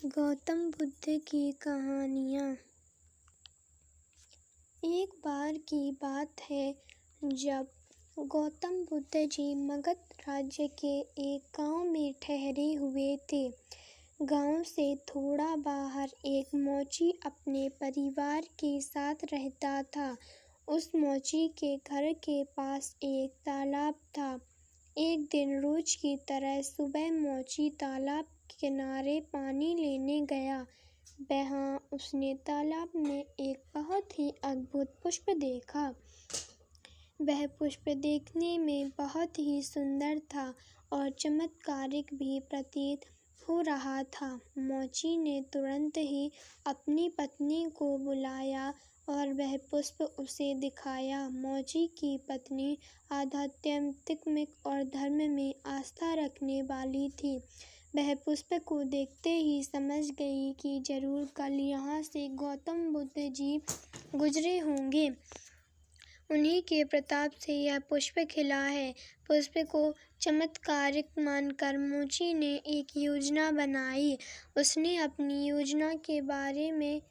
गौतम बुद्ध की कहानियाँ। एक बार की बात है जब गौतम बुद्ध जी मगध राज्य के एक गांव में ठहरे हुए थे। गांव से थोड़ा बाहर एक मौची अपने परिवार के साथ रहता था। उस मौची के घर के पास एक तालाब था। एक दिन रोज की तरह सुबह मौची तालाब किनारे पानी लेने गया। वहाँ उसने तालाब में एक बहुत ही अद्भुत पुष्प देखा। वह पुष्प देखने में बहुत ही सुंदर था और चमत्कारिक भी प्रतीत हो रहा था। मौची ने तुरंत ही अपनी पत्नी को बुलाया और वह पुष्प उसे दिखाया। मौची की पत्नी आध्यात्मिक और धर्म में आस्था रखने वाली थी। वह पुष्प को देखते ही समझ गई कि जरूर कल यहाँ से गौतम बुद्ध जी गुजरे होंगे। उन्हीं के प्रताप से यह पुष्प खिला है। पुष्प को चमत्कारिक मानकर मौची ने एक योजना बनाई। उसने अपनी योजना के बारे में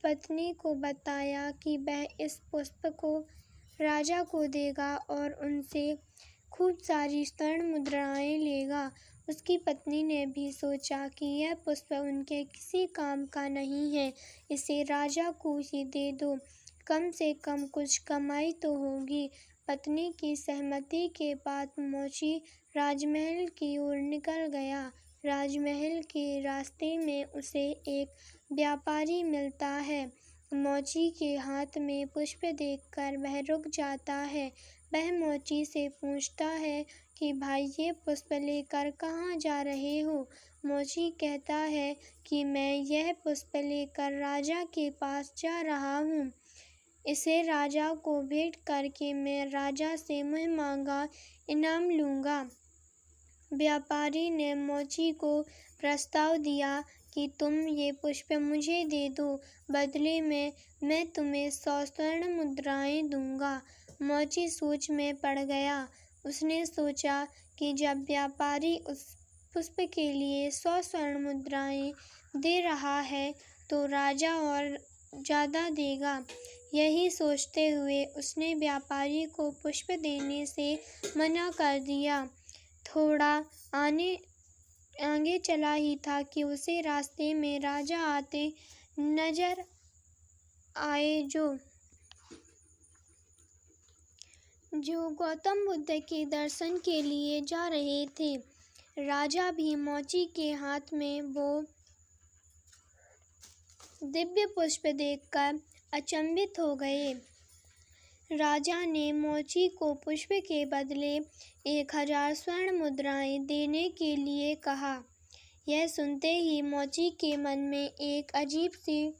पत्नी को बताया कि वह इस पुष्प को राजा को देगा और उनसे खूब सारी स्वर्ण मुद्राएं लेगा। उसकी पत्नी ने भी सोचा कि यह पुष्प उनके किसी काम का नहीं है, इसे राजा को ही दे दो, कम से कम कुछ कमाई तो होगी। पत्नी की सहमति के बाद मौची राजमहल की ओर निकल गया। राजमहल के रास्ते में उसे एक व्यापारी मिलता है। मौची के हाथ में पुष्प देखकर वह रुक जाता है। वह मौची से पूछता है कि भाई, ये पुष्प लेकर कहाँ जा रहे हो? मौची कहता है कि मैं यह पुष्प लेकर राजा के पास जा रहा हूँ। इसे राजा को भेंट करके मैं राजा से मुँह मांगा इनाम लूँगा। व्यापारी ने मौची को प्रस्ताव दिया कि तुम ये पुष्प मुझे दे दो, बदले में मैं तुम्हें 100 स्वर्ण मुद्राएं दूंगा। मौची सोच में पड़ गया। उसने सोचा कि जब व्यापारी उस पुष्प के लिए 100 स्वर्ण मुद्राएं दे रहा है तो राजा और ज़्यादा देगा। यही सोचते हुए उसने व्यापारी को पुष्प देने से मना कर दिया। थोड़ा आगे चला ही था कि उसे रास्ते में राजा आते नजर आए जो गौतम बुद्ध के दर्शन के लिए जा रहे थे। राजा भी मौची के हाथ में वो दिव्य पुष्प देखकर अचंभित हो गए। राजा ने मौची को पुष्प के बदले 1000 स्वर्ण मुद्राएं देने के लिए कहा। यह सुनते ही मौची के मन में एक अजीब सी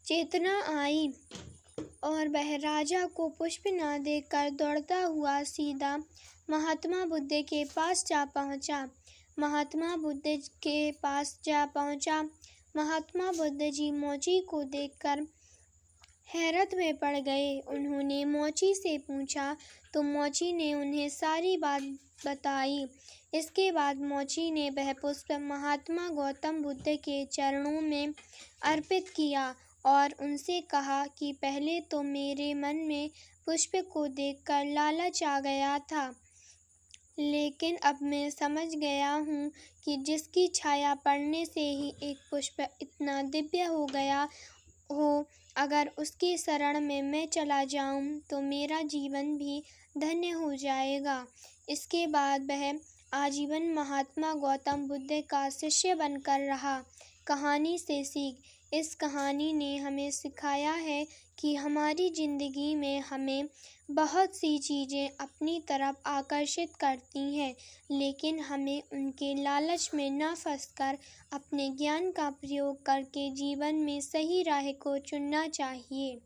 चेतना आई और वह राजा को पुष्प न देकर दौड़ता हुआ सीधा महात्मा बुद्ध के पास जा पहुंचा। महात्मा बुद्ध जी मौची को देखकर हैरत में पड़ गए। उन्होंने मौची से पूछा तो मौची ने उन्हें सारी बात बताई। इसके बाद मौची ने वह पुष्प महात्मा गौतम बुद्ध के चरणों में अर्पित किया और उनसे कहा कि पहले तो मेरे मन में पुष्प को देखकर लालच आ गया था, लेकिन अब मैं समझ गया हूँ कि जिसकी छाया पड़ने से ही एक पुष्प इतना दिव्य हो गया हो, अगर उसकी शरण में मैं चला जाऊँ तो मेरा जीवन भी धन्य हो जाएगा। इसके बाद वह आजीवन महात्मा गौतम बुद्ध का शिष्य बनकर रहा। कहानी से सीख। इस कहानी ने हमें सिखाया है कि हमारी ज़िंदगी में हमें बहुत सी चीज़ें अपनी तरफ आकर्षित करती हैं, लेकिन हमें उनके लालच में न फंसकर अपने ज्ञान का प्रयोग करके जीवन में सही राह को चुनना चाहिए।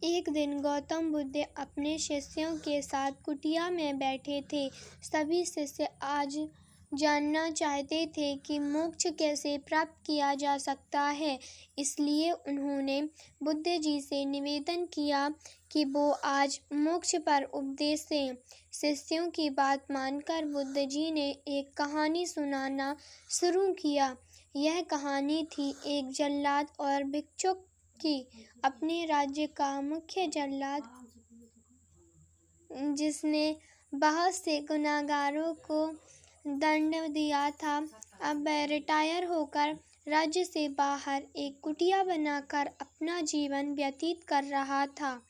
एक दिन गौतम बुद्ध अपने शिष्यों के साथ कुटिया में बैठे थे। सभी शिष्य आज जानना चाहते थे कि मोक्ष कैसे प्राप्त किया जा सकता है। इसलिए उन्होंने बुद्ध जी से निवेदन किया कि वो आज मोक्ष पर उपदेश दें। शिष्यों की बात मानकर बुद्ध जी ने एक कहानी सुनाना शुरू किया। यह कहानी थी एक जल्लाद और भिक्षुक की। अपने राज्य का मुख्य जल्लाद, जिसने बहुत से गुनाहगारों को दंड दिया था, अब वह रिटायर होकर राज्य से बाहर एक कुटिया बनाकर अपना जीवन व्यतीत कर रहा था।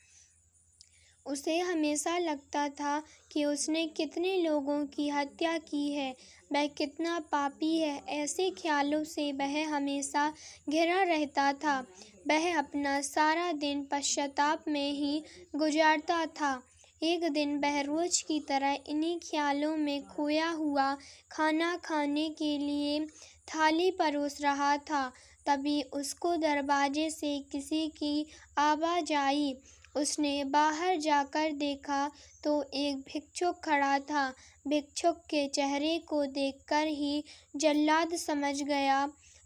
उसे हमेशा लगता था कि उसने कितने लोगों की हत्या की है, वह कितना पापी है। ऐसे ख्यालों से वह हमेशा घिरा रहता था। वह अपना सारा दिन पश्चाताप में ही गुजारता था। एक दिन वह रोज की तरह इन्हीं ख्यालों में खोया हुआ खाना खाने के लिए थाली परोस रहा था। तभी उसको दरवाजे से किसी की आवाज़ आई। उसने बाहर जाकर देखा तो एक भिक्षुक खड़ा था। भिक्षुक के चेहरे को देखकर ही जल्लाद समझ गया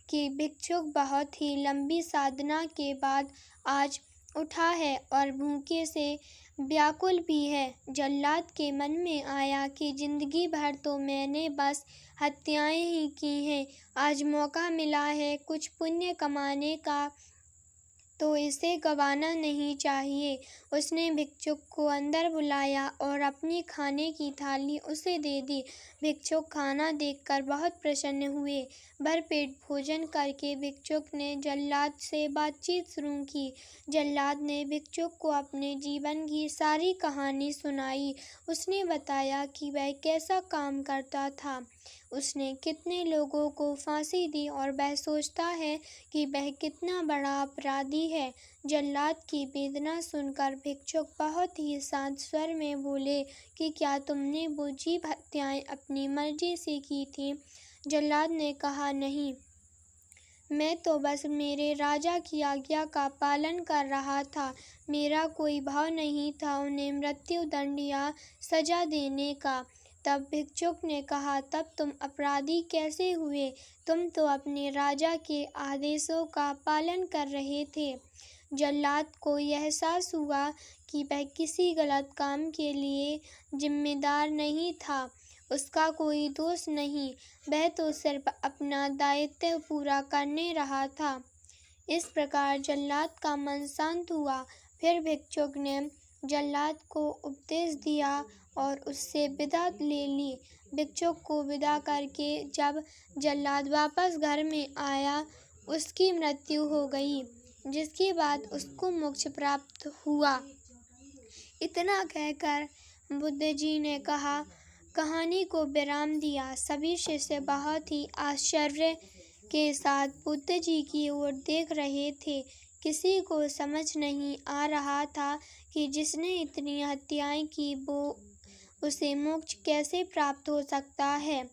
कि भिक्षुक बहुत ही लंबी साधना के बाद आज उठा है और भूखे से व्याकुल भी है। जल्लाद के मन में आया कि जिंदगी भर तो मैंने बस हत्याएं ही की हैं, आज मौका मिला है कुछ पुण्य कमाने का, तो इसे गंवाना नहीं चाहिए। उसने भिक्षुक को अंदर बुलाया और अपनी खाने की थाली उसे दे दी। भिक्षुक खाना देखकर बहुत प्रसन्न हुए। भरपेट भोजन करके भिक्षुक ने जल्लाद से बातचीत शुरू की। जल्लाद ने भिक्षुक को अपने जीवन की सारी कहानी सुनाई। उसने बताया कि वह कैसा काम करता था, उसने कितने लोगों को फांसी दी और वह सोचता है कि वह कितना बड़ा अपराधी है। जल्लाद की वेदना सुनकर भिक्षुक बहुत ही शांत स्वर में बोले कि क्या तुमने वो जीव हत्याएं अपनी मर्जी से की थी? जल्लाद ने कहा, नहीं, मैं तो बस मेरे राजा की आज्ञा का पालन कर रहा था। मेरा कोई भाव नहीं था उन्हें मृत्यु दंड या सजा देने का। तब भिक्षुक ने कहा, तब तुम अपराधी कैसे हुए? तुम तो अपने राजा के आदेशों का पालन कर रहे थे। जल्लाद को यह एहसास हुआ कि वह किसी गलत काम के लिए जिम्मेदार नहीं था। उसका कोई दोष नहीं, वह तो सिर्फ अपना दायित्व पूरा करने रहा था। इस प्रकार जल्लाद का मन शांत हुआ। फिर भिक्षुक ने जल्लाद को उपदेश दिया और उससे विदा ले ली। भिक्षुक को विदा करके जब जल्लाद वापस घर में आया, उसकी मृत्यु हो गई, जिसके बाद उसको मोक्ष प्राप्त हुआ। इतना कहकर बुद्ध जी ने कहानी को विराम दिया। सभी शिष्य बहुत ही आश्चर्य के साथ बुद्ध जी की ओर देख रहे थे। किसी को समझ नहीं आ रहा था कि जिसने इतनी हत्याएं की वो उसे मोक्ष कैसे प्राप्त हो सकता है।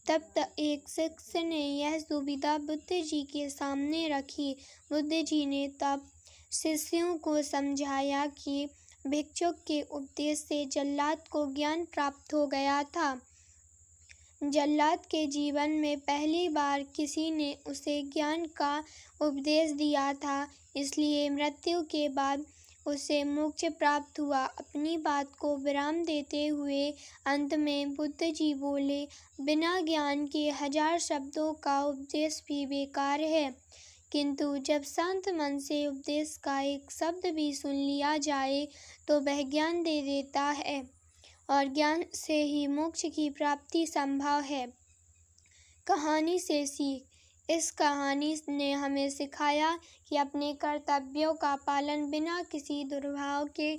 तब तक एक शिष्य ने यह दुविधा बुद्ध जी के सामने रखी। बुद्ध जी ने तब शिष्यों को समझाया कि भिक्षुक के उपदेश से जल्लाद को ज्ञान प्राप्त हो गया था। जल्लाद के जीवन में पहली बार किसी ने उसे ज्ञान का उपदेश दिया था, इसलिए मृत्यु के बाद उसे मोक्ष प्राप्त हुआ। अपनी बात को विराम देते हुए अंत में बुद्ध जी बोले, बिना ज्ञान के 1000 शब्दों का उपदेश भी बेकार है, किंतु जब शांत मन से उपदेश का एक शब्द भी सुन लिया जाए तो वह ज्ञान दे देता है और ज्ञान से ही मोक्ष की प्राप्ति संभव है। कहानी से सीख। इस कहानी ने हमें सिखाया कि अपने कर्तव्यों का पालन बिना किसी दुर्भाव के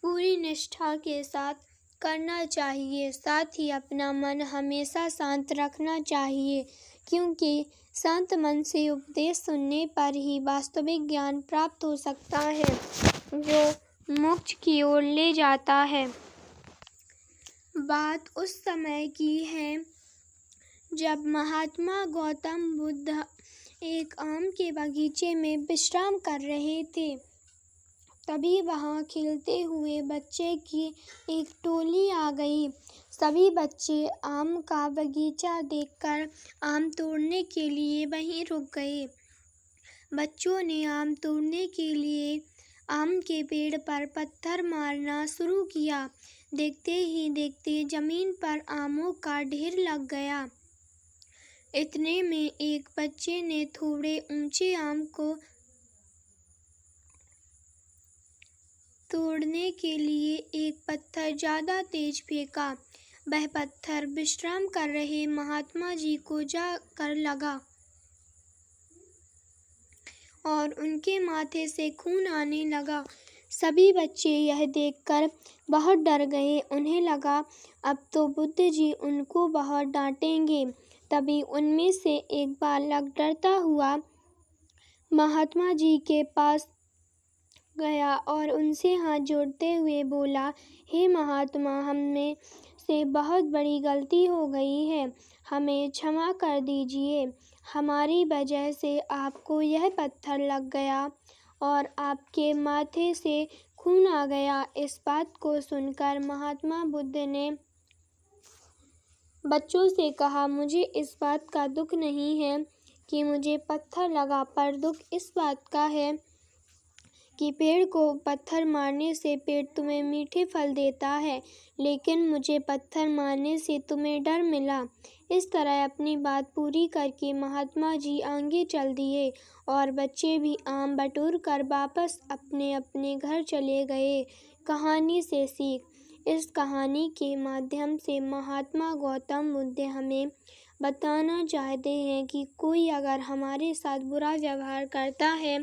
पूरी निष्ठा के साथ करना चाहिए। साथ ही अपना मन हमेशा शांत रखना चाहिए, क्योंकि शांत मन से उपदेश सुनने पर ही वास्तविक ज्ञान प्राप्त हो सकता है, जो मोक्ष की ओर ले जाता है। बात उस समय की है जब महात्मा गौतम बुद्ध एक आम के बगीचे में विश्राम कर रहे थे। तभी वहां खेलते हुए बच्चे की एक टोली आ गई। सभी बच्चे आम का बगीचा देखकर आम तोड़ने के लिए वहीं रुक गए। बच्चों ने आम तोड़ने के लिए आम के पेड़ पर पत्थर मारना शुरू किया। देखते ही देखते जमीन पर आमों का ढेर लग गया। इतने में एक बच्चे ने थोड़े ऊंचे आम को तोड़ने के लिए एक पत्थर ज्यादा तेज फेंका। वह पत्थर विश्राम कर रहे महात्मा जी को जाकर लगा और उनके माथे से खून आने लगा। सभी बच्चे यह देखकर बहुत डर गए। उन्हें लगा अब तो बुद्ध जी उनको बहुत डांटेंगे। तभी उनमें से एक बालक डरता हुआ महात्मा जी के पास गया और उनसे हाथ जोड़ते हुए बोला, हे महात्मा, हम से बहुत बड़ी गलती हो गई है, हमें क्षमा कर दीजिए। हमारी वजह से आपको यह पत्थर लग गया और आपके माथे से खून आ गया। इस बात को सुनकर महात्मा बुद्ध ने बच्चों से कहा, मुझे इस बात का दुख नहीं है कि मुझे पत्थर लगा, पर दुख इस बात का है कि पेड़ को पत्थर मारने से पेड़ तुम्हें मीठे फल देता है, लेकिन मुझे पत्थर मारने से तुम्हें डर मिला। इस तरह अपनी बात पूरी करके महात्मा जी आगे चल दिए और बच्चे भी आम बटोर कर वापस अपने अपने घर चले गए। कहानी से सीख। इस कहानी के माध्यम से महात्मा गौतम बुद्ध हमें बताना चाहते हैं कि कोई अगर हमारे साथ बुरा व्यवहार करता है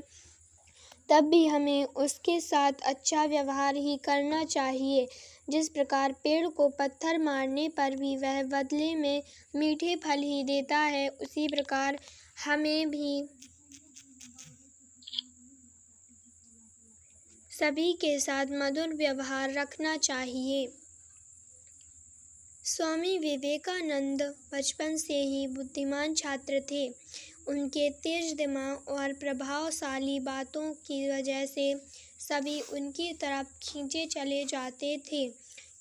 तब भी हमें उसके साथ अच्छा व्यवहार ही करना चाहिए। जिस प्रकार पेड़ को पत्थर मारने पर भी वह बदले में मीठे फल ही देता है, उसी प्रकार हमें भी सभी के साथ मधुर व्यवहार रखना चाहिए। स्वामी विवेकानंद बचपन से ही बुद्धिमान छात्र थे। उनके तेज दिमाग और प्रभावशाली बातों की वजह से सभी उनकी तरफ खींचे चले जाते थे।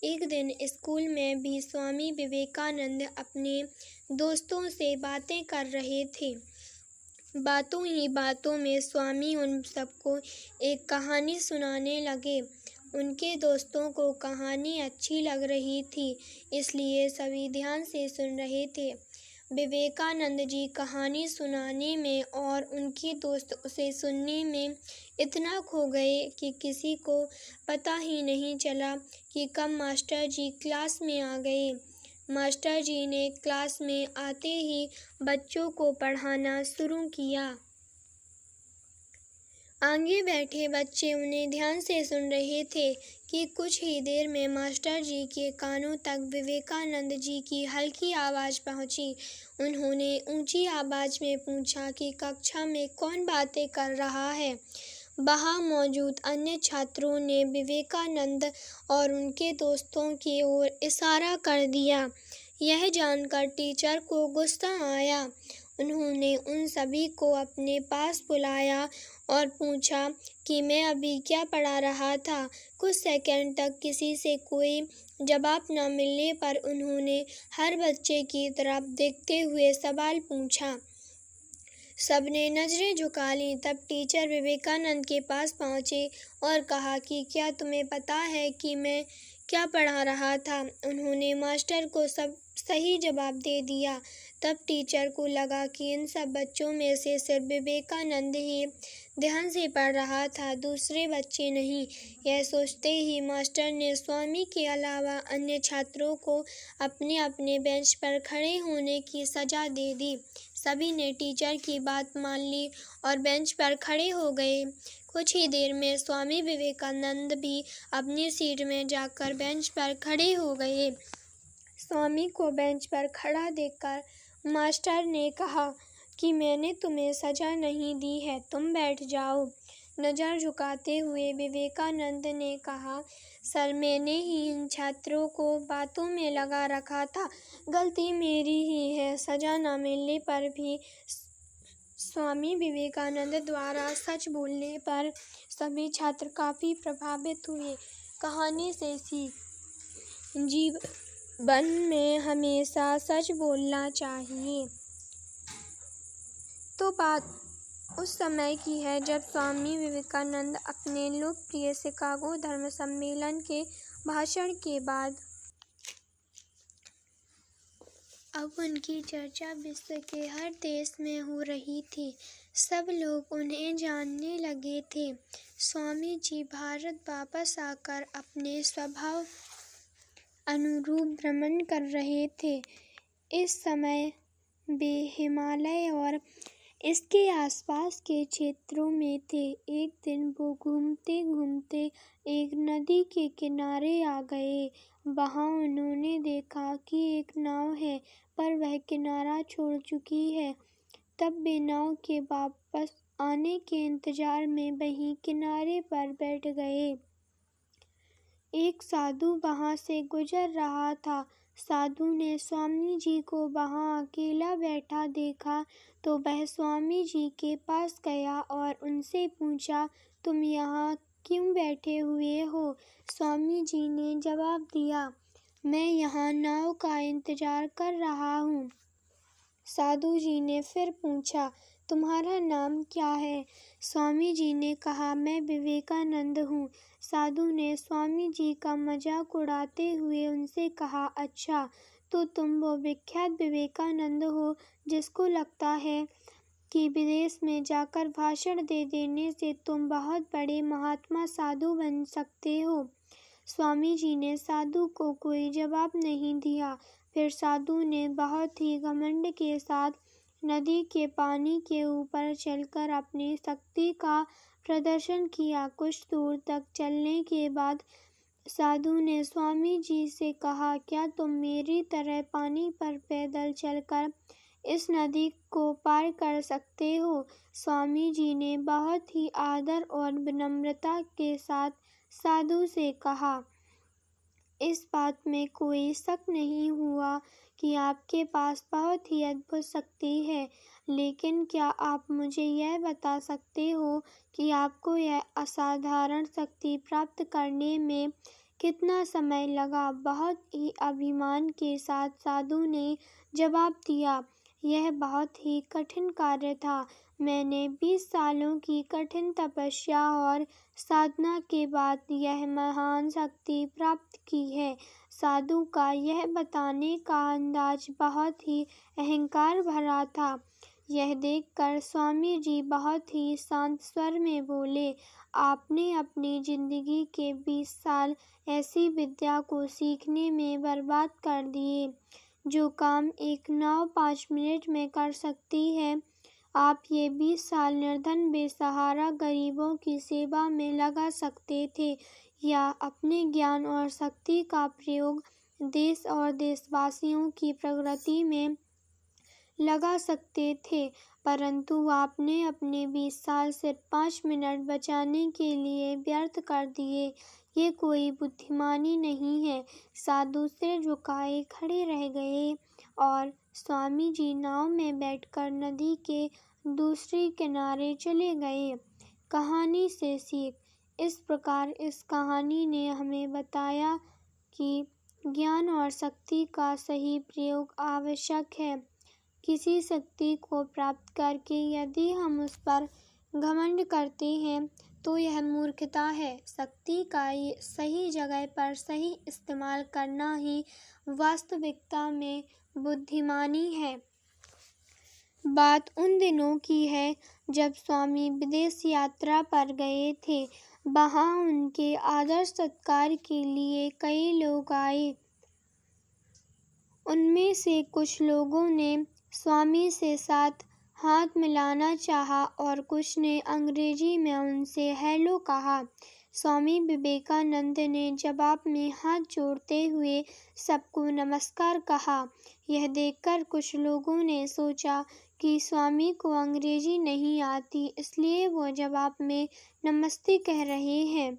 एक दिन स्कूल में भी स्वामी विवेकानंद अपने दोस्तों से बातें कर रहे थे। बातों ही बातों में स्वामी उन सबको एक कहानी सुनाने लगे। उनके दोस्तों को कहानी अच्छी लग रही थी, इसलिए सभी ध्यान से सुन रहे थे। विवेकानंद जी कहानी सुनाने में और उनके दोस्त उसे सुनने में इतना खो गए कि किसी को पता ही नहीं चला कि कब मास्टर जी क्लास में आ गए। मास्टर जी ने क्लास में आते ही बच्चों को पढ़ाना शुरू किया। आगे बैठे बच्चे उन्हें ध्यान से सुन रहे थे कि कुछ ही देर में मास्टर जी के कानों तक विवेकानंद जी की हल्की आवाज़ पहुंची। उन्होंने ऊंची आवाज़ में पूछा कि कक्षा में कौन बातें कर रहा है। वहाँ मौजूद अन्य छात्रों ने विवेकानंद और उनके दोस्तों की ओर इशारा कर दिया। यह जानकर टीचर को गुस्सा आया। उन्होंने उन सभी को अपने पास बुलाया और पूछा कि मैं अभी क्या पढ़ा रहा था। कुछ सेकंड तक किसी से कोई जवाब न मिलने पर उन्होंने हर बच्चे की तरफ देखते हुए सवाल पूछा। सबने नजरें झुका लीं। तब टीचर विवेकानंद के पास पहुंचे और कहा कि क्या तुम्हें पता है कि मैं क्या पढ़ा रहा था। उन्होंने मास्टर को सब सही जवाब दे दिया। तब टीचर को लगा कि इन सब बच्चों में से सिर्फ विवेकानंद ही ध्यान से पढ़ रहा था, दूसरे बच्चे नहीं। यह सोचते ही मास्टर ने स्वामी के अलावा अन्य छात्रों को अपने अपने बेंच पर खड़े होने की सजा दे दी। सभी ने टीचर की बात मान ली और बेंच पर खड़े हो गए। कुछ ही देर में स्वामी विवेकानंद भी अपनी सीट में जाकर बेंच पर खड़े हो गए। स्वामी को बेंच पर खड़ा देखकर मास्टर ने कहा कि मैंने तुम्हें सजा नहीं दी है, तुम बैठ जाओ। नज़र झुकाते हुए विवेकानंद ने कहा, सर, मैंने ही इन छात्रों को बातों में लगा रखा था, गलती मेरी ही है। सजा न मिलने पर भी स्वामी विवेकानंद द्वारा सच बोलने पर सभी छात्र काफ़ी प्रभावित हुए। कहानी से सीख। जीवन में हमेशा सच बोलना चाहिए। तो बात उस समय की है जब स्वामी विवेकानंद अपने लोकप्रिय शिकागो धर्म सम्मेलन के भाषण के बाद अब उनकी चर्चा विश्व के हर देश में हो रही थी। सब लोग उन्हें जानने लगे थे। स्वामी जी भारत वापस आकर अपने स्वभाव अनुरूप भ्रमण कर रहे थे। इस समय वे हिमालय और इसके आसपास के क्षेत्रों में थे। एक दिन वो घूमते घूमते एक नदी के किनारे आ गए। वहाँ उन्होंने देखा कि एक नाव है, पर वह किनारा छोड़ चुकी है। तब वे नाव के वापस आने के इंतजार में वहीं किनारे पर बैठ गए। एक साधु वहाँ से गुजर रहा था। साधु ने स्वामी जी को वहाँ अकेला बैठा देखा तो वह स्वामी जी के पास गया और उनसे पूछा, तुम यहाँ क्यों बैठे हुए हो? स्वामी जी ने जवाब दिया, मैं यहाँ नाव का इंतजार कर रहा हूँ। साधु जी ने फिर पूछा, तुम्हारा नाम क्या है? स्वामी जी ने कहा, मैं विवेकानंद हूँ। साधु ने स्वामी जी का मजाक उड़ाते हुए उनसे कहा, अच्छा, तो तुम वो विख्यात विवेकानंद हो जिसको लगता है कि विदेश में जाकर भाषण दे देने से तुम बहुत बड़े महात्मा साधु बन सकते हो। स्वामी जी ने साधु को कोई जवाब नहीं दिया। फिर साधु ने बहुत ही घमंड के साथ नदी के पानी के ऊपर चलकर अपनी शक्ति का प्रदर्शन किया। कुछ दूर तक चलने के बाद साधु ने स्वामी जी से कहा, क्या तुम मेरी तरह पानी पर पैदल चलकर इस नदी को पार कर सकते हो? स्वामी जी ने बहुत ही आदर और विनम्रता के साथ साधु से कहा, इस बात में कोई शक नहीं हुआ कि आपके पास बहुत ही अद्भुत शक्ति है, लेकिन क्या आप मुझे यह बता सकते हो कि आपको यह असाधारण शक्ति प्राप्त करने में कितना समय लगा? बहुत ही अभिमान के साथ साधु ने जवाब दिया, यह बहुत ही कठिन कार्य था। मैंने 20 सालों की कठिन तपस्या और साधना के बाद यह महान शक्ति प्राप्त की है। साधु का यह बताने का अंदाज बहुत ही अहंकार भरा था। यह देखकर स्वामी जी बहुत ही शांत स्वर में बोले, आपने अपनी जिंदगी के 20 साल ऐसी विद्या को सीखने में बर्बाद कर दिए, जो काम एक नाव 5 मिनट में कर सकती है। आप ये 20 साल निर्धन बेसहारा गरीबों की सेवा में लगा सकते थे, या अपने ज्ञान और शक्ति का प्रयोग देश और देशवासियों की प्रगति में लगा सकते थे, परंतु आपने अपने 20 साल सिर्फ 5 मिनट बचाने के लिए व्यर्थ कर दिए। ये कोई बुद्धिमानी नहीं है। साधु सिर झुकाए खड़े रह गए और स्वामी जी नाव में बैठकर नदी के दूसरे किनारे चले गए। कहानी से सीख। इस प्रकार इस कहानी ने हमें बताया कि ज्ञान और शक्ति का सही प्रयोग आवश्यक है। किसी शक्ति को प्राप्त करके यदि हम उस पर घमंड करते हैं तो यह मूर्खता है। शक्ति का सही जगह पर सही इस्तेमाल करना ही वास्तविकता में बुद्धिमानी है। बात उन दिनों की है जब स्वामी विदेश यात्रा पर गए थे। वहाँ उनके आदर सत्कार के लिए कई लोग आए। उनमें से कुछ लोगों ने स्वामी से साथ हाथ मिलाना चाहा और कुछ ने अंग्रेजी में उनसे हेलो कहा। स्वामी विवेकानंद ने जवाब में हाथ जोड़ते हुए सबको नमस्कार कहा। यह देखकर कुछ लोगों ने सोचा कि स्वामी को अंग्रेजी नहीं आती, इसलिए वो जवाब में नमस्ते कह रहे हैं।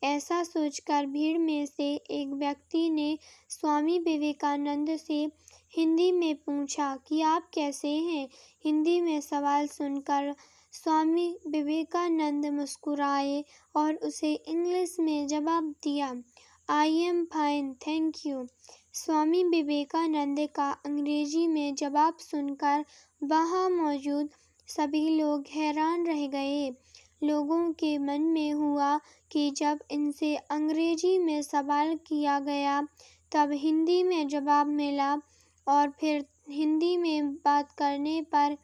ऐसा सोचकर भीड़ में से एक व्यक्ति ने स्वामी विवेकानंद से हिंदी में पूछा कि आप कैसे हैं? हिंदी में सवाल सुनकर स्वामी विवेकानंद मुस्कुराए और उसे इंग्लिश में जवाब दिया, I am fine, thank you. Swami Vivekananda का अंग्रेजी में जवाब सुनकर वहाँ मौजूद सभी लोग हैरान रह गए। लोगों के मन में हुआ कि जब इनसे अंग्रेजी में सवाल किया गया तब हिंदी में जवाब मिला और फिर हिंदी में बात करने पर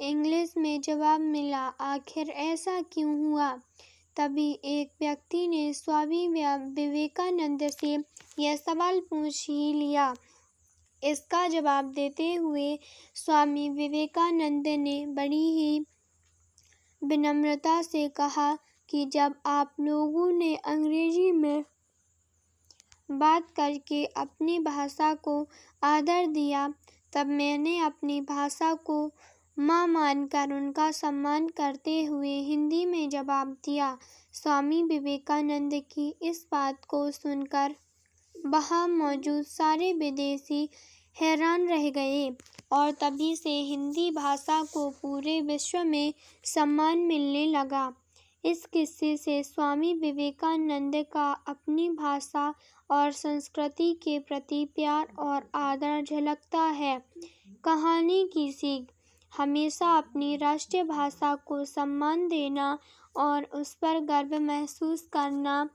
इंग्लिश में जवाब मिला। आखिर ऐसा क्यों हुआ? तभी एक व्यक्ति ने स्वामी विवेकानंद से यह सवाल पूछ ही लिया। इसका जवाब देते हुए स्वामी विवेकानंद ने बड़ी ही विनम्रता से कहा कि जब आप लोगों ने अंग्रेजी में बात करके अपनी भाषा को आदर दिया, तब मैंने अपनी भाषा को माँ मानकर उनका सम्मान करते हुए हिंदी में जवाब दिया। स्वामी विवेकानंद की इस बात को सुनकर वहाँ मौजूद सारे विदेशी हैरान रह गए और तभी से हिंदी भाषा को पूरे विश्व में सम्मान मिलने लगा। इस किस्से से स्वामी विवेकानंद का अपनी भाषा और संस्कृति के प्रति प्यार और आदर झलकता है। कहानी की सीख: हमेशा अपनी राष्ट्रीय भाषा को सम्मान देना और उस पर गर्व महसूस करना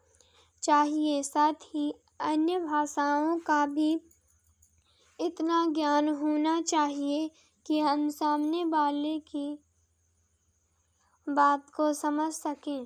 चाहिए। साथ ही अन्य भाषाओं का भी इतना ज्ञान होना चाहिए कि हम सामने वाले की बात को समझ सकें।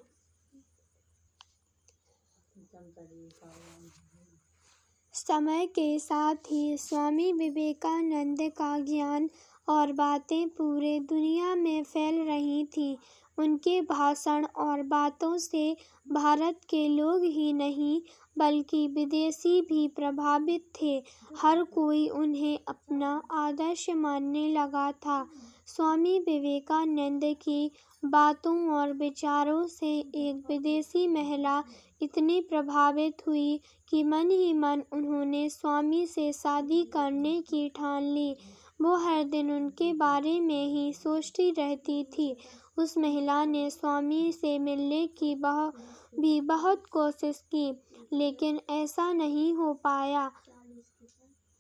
समय के साथ ही स्वामी विवेकानंद का ज्ञान और बातें पूरे दुनिया में फैल रही थीं। उनके भाषण और बातों से भारत के लोग ही नहीं बल्कि विदेशी भी प्रभावित थे। हर कोई उन्हें अपना आदर्श मानने लगा था। स्वामी विवेकानंद की बातों और विचारों से एक विदेशी महिला इतनी प्रभावित हुई कि मन ही मन उन्होंने स्वामी से शादी करने की ठान ली। वो हर दिन उनके बारे में ही सोचती रहती थी। उस महिला ने स्वामी से मिलने की भी बहुत कोशिश की, लेकिन ऐसा नहीं हो पाया।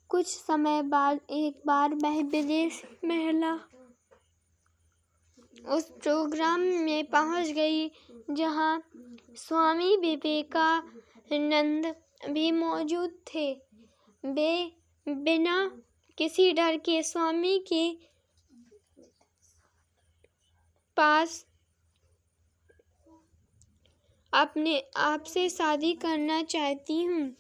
कुछ समय बाद एक बार वह विदेशी महिला उस प्रोग्राम में पहुंच गई जहां स्वामी विवेकानंद भी मौजूद थे। वे बिना किसी डर के स्वामी के पास अपने आप से शादी करना चाहती हूँ।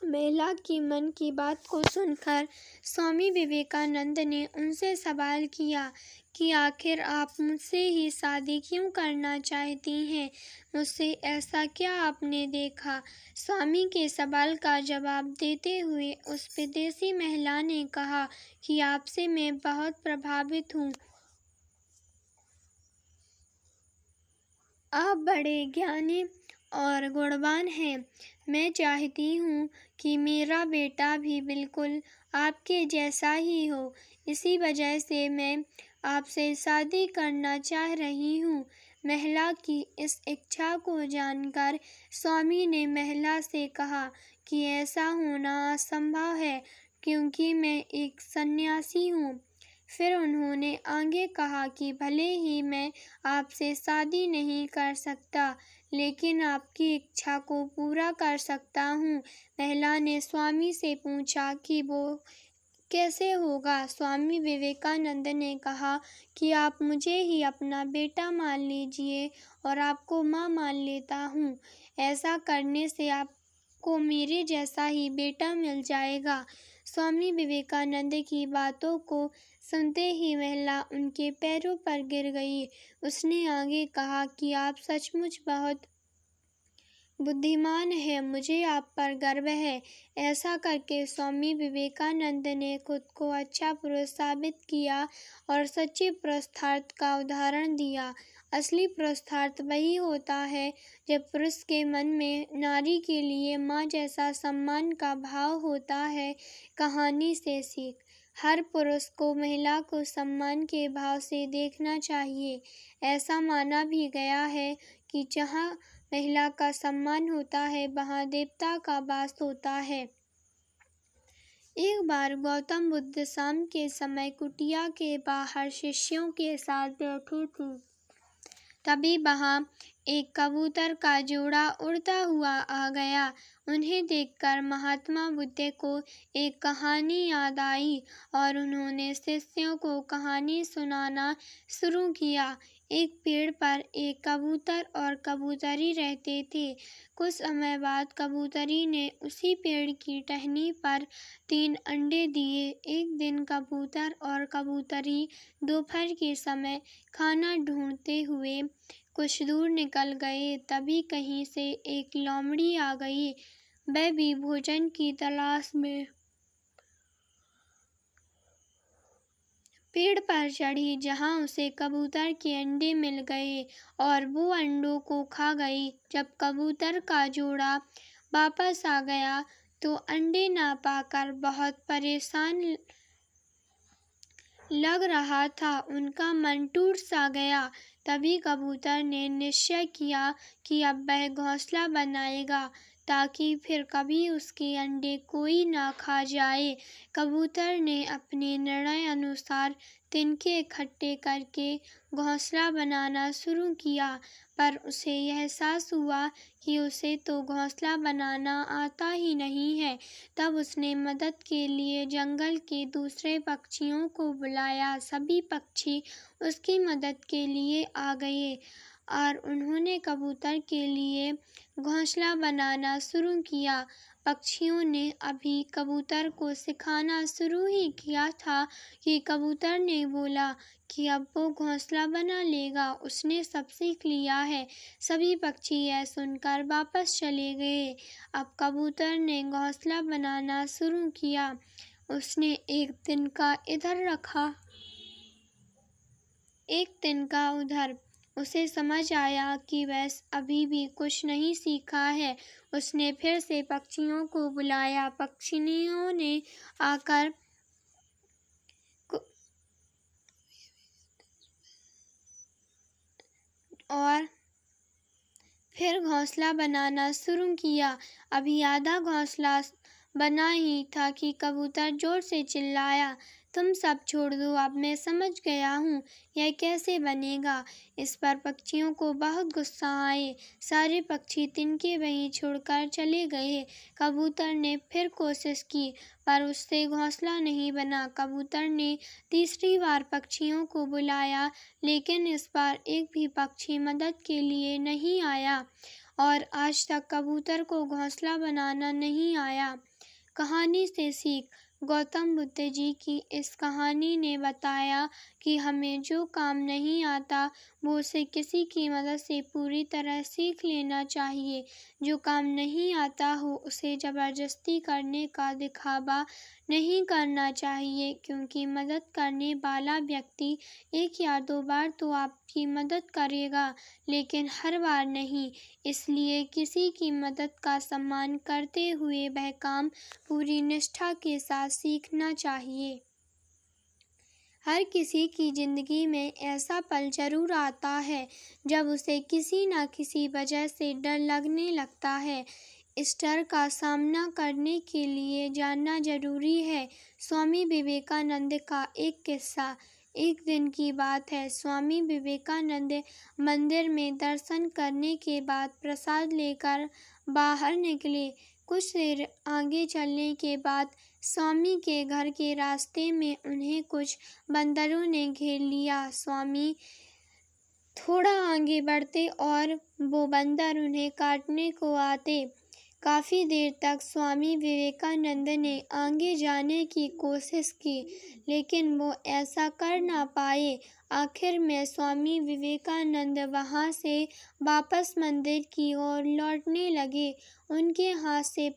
महिला की मन की बात को सुनकर स्वामी विवेकानंद ने उनसे सवाल किया कि आखिर आप मुझसे ही शादी क्यों करना चाहती हैं? मुझसे ऐसा क्या आपने देखा? स्वामी के सवाल का जवाब देते हुए उस विदेशी महिला ने कहा कि आपसे मैं बहुत प्रभावित हूँ। आप बड़े ज्ञानी और गुणवान हैं। मैं चाहती हूँ कि मेरा बेटा भी बिल्कुल आपके जैसा ही हो। इसी वजह से मैं आपसे शादी करना चाह रही हूँ। महिला की इस इच्छा को जानकर स्वामी ने महिला से कहा कि ऐसा होना असंभव है क्योंकि मैं एक सन्यासी हूँ। फिर उन्होंने आगे कहा कि भले ही मैं आपसे शादी नहीं कर सकता, लेकिन आपकी इच्छा को पूरा कर सकता हूँ। महिला ने स्वामी से पूछा कि वो कैसे होगा? स्वामी विवेकानंद ने कहा कि आप मुझे ही अपना बेटा मान लीजिए और आपको माँ मान लेता हूँ। ऐसा करने से आपको मेरे जैसा ही बेटा मिल जाएगा। स्वामी विवेकानंद की बातों को सुनते ही महिला उनके पैरों पर गिर गई। उसने आगे कहा कि आप सचमुच बहुत बुद्धिमान हैं, मुझे आप पर गर्व है। ऐसा करके स्वामी विवेकानंद ने खुद को अच्छा पुरुष साबित किया और सच्चे पुरुषार्थ का उदाहरण दिया। असली पुरुषार्थ वही होता है जब पुरुष के मन में नारी के लिए माँ जैसा सम्मान का भाव होता है। कहानी से सीख: हर पुरुष को महिला को सम्मान के भाव से देखना चाहिए। ऐसा माना भी गया है कि जहाँ महिला का सम्मान होता है वहाँ देवता का वास होता है। एक बार गौतम बुद्ध शाम के समय कुटिया के बाहर शिष्यों के साथ बैठे थे। तभी वहां एक कबूतर का जोड़ा उड़ता हुआ आ गया। उन्हें देखकर महात्मा बुद्ध को एक कहानी याद आई और उन्होंने शिष्यों को कहानी सुनाना शुरू किया। एक पेड़ पर एक कबूतर और कबूतरी रहते थे। कुछ समय बाद कबूतरी ने उसी पेड़ की टहनी पर 3 अंडे दिए। एक दिन कबूतर और कबूतरी दोपहर के समय खाना ढूंढते हुए कुछ दूर निकल गए। तभी कहीं से एक लोमड़ी आ गई। वह भी भोजन की तलाश में पेड़ पर चढ़ी, जहां उसे कबूतर के अंडे मिल गए और वो अंडों को खा गई। जब कबूतर का जोड़ा वापस आ गया तो अंडे ना पाकर बहुत परेशान लग रहा था। उनका मन टूट सा गया। तभी कबूतर ने निश्चय किया कि अब वह घोंसला बनाएगा ताकि फिर कभी उसके अंडे कोई ना खा जाए। कबूतर ने अपने निर्णय अनुसार तिनके इकट्ठे करके घोंसला बनाना शुरू किया, पर उसे एहसास हुआ कि उसे तो घोंसला बनाना आता ही नहीं है। तब उसने मदद के लिए जंगल के दूसरे पक्षियों को बुलाया। सभी पक्षी उसकी मदद के लिए आ गए और उन्होंने कबूतर के लिए घोंसला बनाना शुरू किया। पक्षियों ने अभी कबूतर को सिखाना शुरू ही किया था कि कबूतर ने बोला कि अब वो घोंसला बना लेगा। उसने सब सीख लिया है। सभी पक्षी यह सुनकर वापस चले गए। अब कबूतर ने घोंसला बनाना शुरू किया। उसने एक तिनका इधर रखा, एक तिनका उधर। उसे समझ आया कि वह अभी भी कुछ नहीं सीखा है। उसने फिर से पक्षियों को बुलाया। पक्षियों ने आकर और फिर घोंसला बनाना शुरू किया। अभी आधा घोंसला बना ही था कि कबूतर जोर से चिल्लाया, तुम सब छोड़ दो, अब मैं समझ गया हूँ यह कैसे बनेगा। इस पर पक्षियों को बहुत गुस्सा आए। सारे पक्षी तिनके वहीं छोड़कर चले गए। कबूतर ने फिर कोशिश की, पर उससे घोंसला नहीं बना। कबूतर ने तीसरी बार पक्षियों को बुलाया, लेकिन इस बार एक भी पक्षी मदद के लिए नहीं आया और आज तक कबूतर को घोंसला बनाना नहीं आया। कहानी से सीख। गौतम बुद्ध जी की इस कहानी ने बताया कि हमें जो काम नहीं आता वो उसे किसी की मदद से पूरी तरह सीख लेना चाहिए। जो काम नहीं आता हो उसे जबरदस्ती करने का दिखावा नहीं करना चाहिए, क्योंकि मदद करने वाला व्यक्ति 1 या 2 बार तो आपकी मदद करेगा, लेकिन हर बार नहीं। इसलिए किसी की मदद का सम्मान करते हुए वह काम पूरी निष्ठा के साथ सीखना चाहिए। हर किसी की जिंदगी में ऐसा पल जरूर आता है जब उसे किसी न किसी वजह से डर लगने लगता है। इस डर का सामना करने के लिए जानना जरूरी है। स्वामी विवेकानंद का एक किस्सा। एक दिन की बात है। स्वामी विवेकानंद मंदिर में दर्शन करने के बाद प्रसाद लेकर बाहर निकले। कुछ देर आगे चलने के बाद स्वामी के घर के रास्ते में उन्हें कुछ बंदरों ने घेर लिया। स्वामी थोड़ा आगे बढ़ते और वो बंदर उन्हें काटने को आते। काफी देर तक स्वामी विवेकानंद ने आगे जाने की कोशिश की, लेकिन वो ऐसा कर ना पाए। आखिर में स्वामी विवेकानंद वहां से वापस मंदिर की ओर लौटने लगे। उनके हाथ से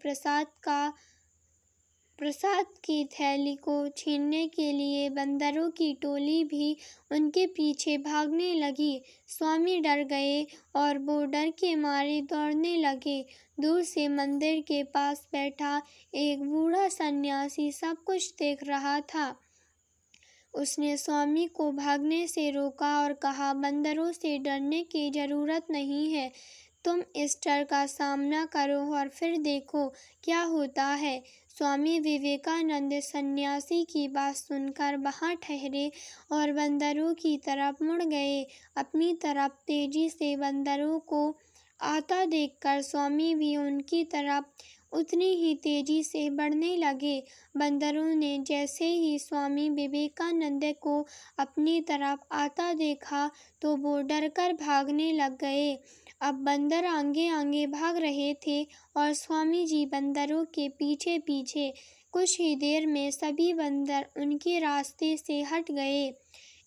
प्रसाद की थैली को छीनने के लिए बंदरों की टोली भी उनके पीछे भागने लगी। स्वामी डर गए और वो डर के मारे दौड़ने लगे। दूर से मंदिर के पास बैठा एक बूढ़ा सन्यासी सब कुछ देख रहा था। उसने स्वामी को भागने से रोका और कहा, बंदरों से डरने की जरूरत नहीं है। तुम इस डर का सामना करो और फिर देखो क्या होता है। स्वामी विवेकानंद सन्यासी की बात सुनकर वहाँ ठहरे और बंदरों की तरफ मुड़ गए। अपनी तरफ तेजी से बंदरों को आता देखकर स्वामी भी उनकी तरफ उतनी ही तेजी से बढ़ने लगे। बंदरों ने जैसे ही स्वामी विवेकानंद को अपनी तरफ आता देखा तो वो डरकर भागने लग गए। अब बंदर आगे आगे भाग रहे थे और स्वामी जी बंदरों के पीछे पीछे। कुछ ही देर में सभी बंदर उनके रास्ते से हट गए।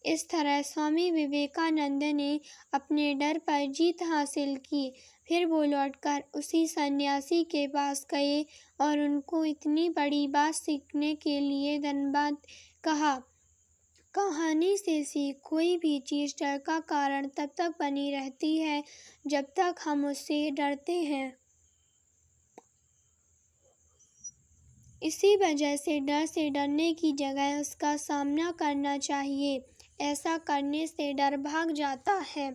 इस तरह स्वामी विवेकानंद ने अपने डर पर जीत हासिल की। फिर वो लौटकर उसी सन्यासी के पास गए और उनको इतनी बड़ी बात सीखने के लिए धन्यवाद कहा। कहानी से सीख, कोई भी चीज़ डर का कारण तब तक बनी रहती है जब तक हम उससे डरते हैं। इसी वजह से डर से डरने की जगह उसका सामना करना चाहिए। ऐसा करने से डर भाग जाता है।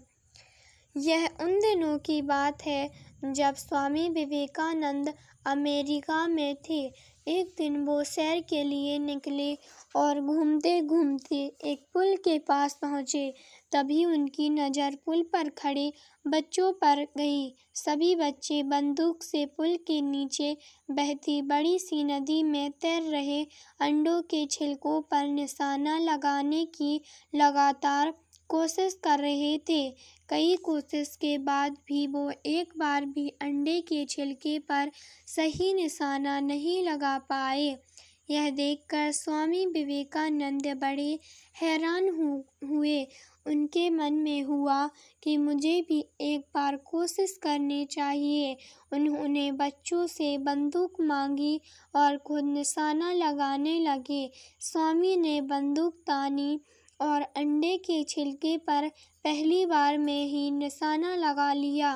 यह उन दिनों की बात है जब स्वामी विवेकानंद अमेरिका में थे। एक दिन वो सैर के लिए निकले और घूमते घूमते एक पुल के पास पहुँचे। तभी उनकी नज़र पुल पर खड़े बच्चों पर गई। सभी बच्चे बंदूक से पुल के नीचे बहती बड़ी सी नदी में तैर रहे अंडों के छिलकों पर निशाना लगाने की लगातार कोशिश कर रहे थे। कई कोशिश के बाद भी वो एक बार भी अंडे के छिलके पर सही निशाना नहीं लगा पाए। यह देखकर स्वामी विवेकानंद बड़े हैरान हुए। उनके मन में हुआ कि मुझे भी एक बार कोशिश करनी चाहिए। उन्होंने बच्चों से बंदूक मांगी और खुद निशाना लगाने लगे। स्वामी ने बंदूक तानी और अंडे के छिलके पर पहली बार में ही निशाना लगा लिया।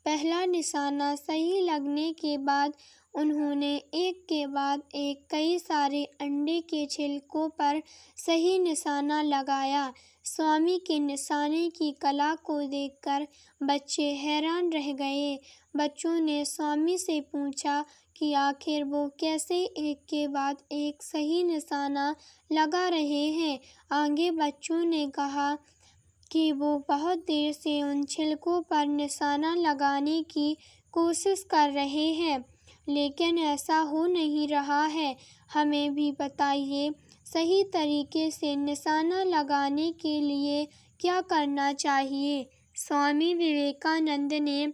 पहला निशाना सही लगने के बाद उन्होंने एक के बाद एक कई सारे अंडे के छिलकों पर सही निशाना लगाया। स्वामी के निशाने की कला को देखकर बच्चे हैरान रह गए। बच्चों ने स्वामी से पूछा कि आखिर वो कैसे एक के बाद एक सही निशाना लगा रहे हैं। आगे बच्चों ने कहा कि वो बहुत देर से उन छिलकों पर निशाना लगाने की कोशिश कर रहे हैं, लेकिन ऐसा हो नहीं रहा है। हमें भी बताइए, सही तरीके से निशाना लगाने के लिए क्या करना चाहिए? स्वामी विवेकानंद ने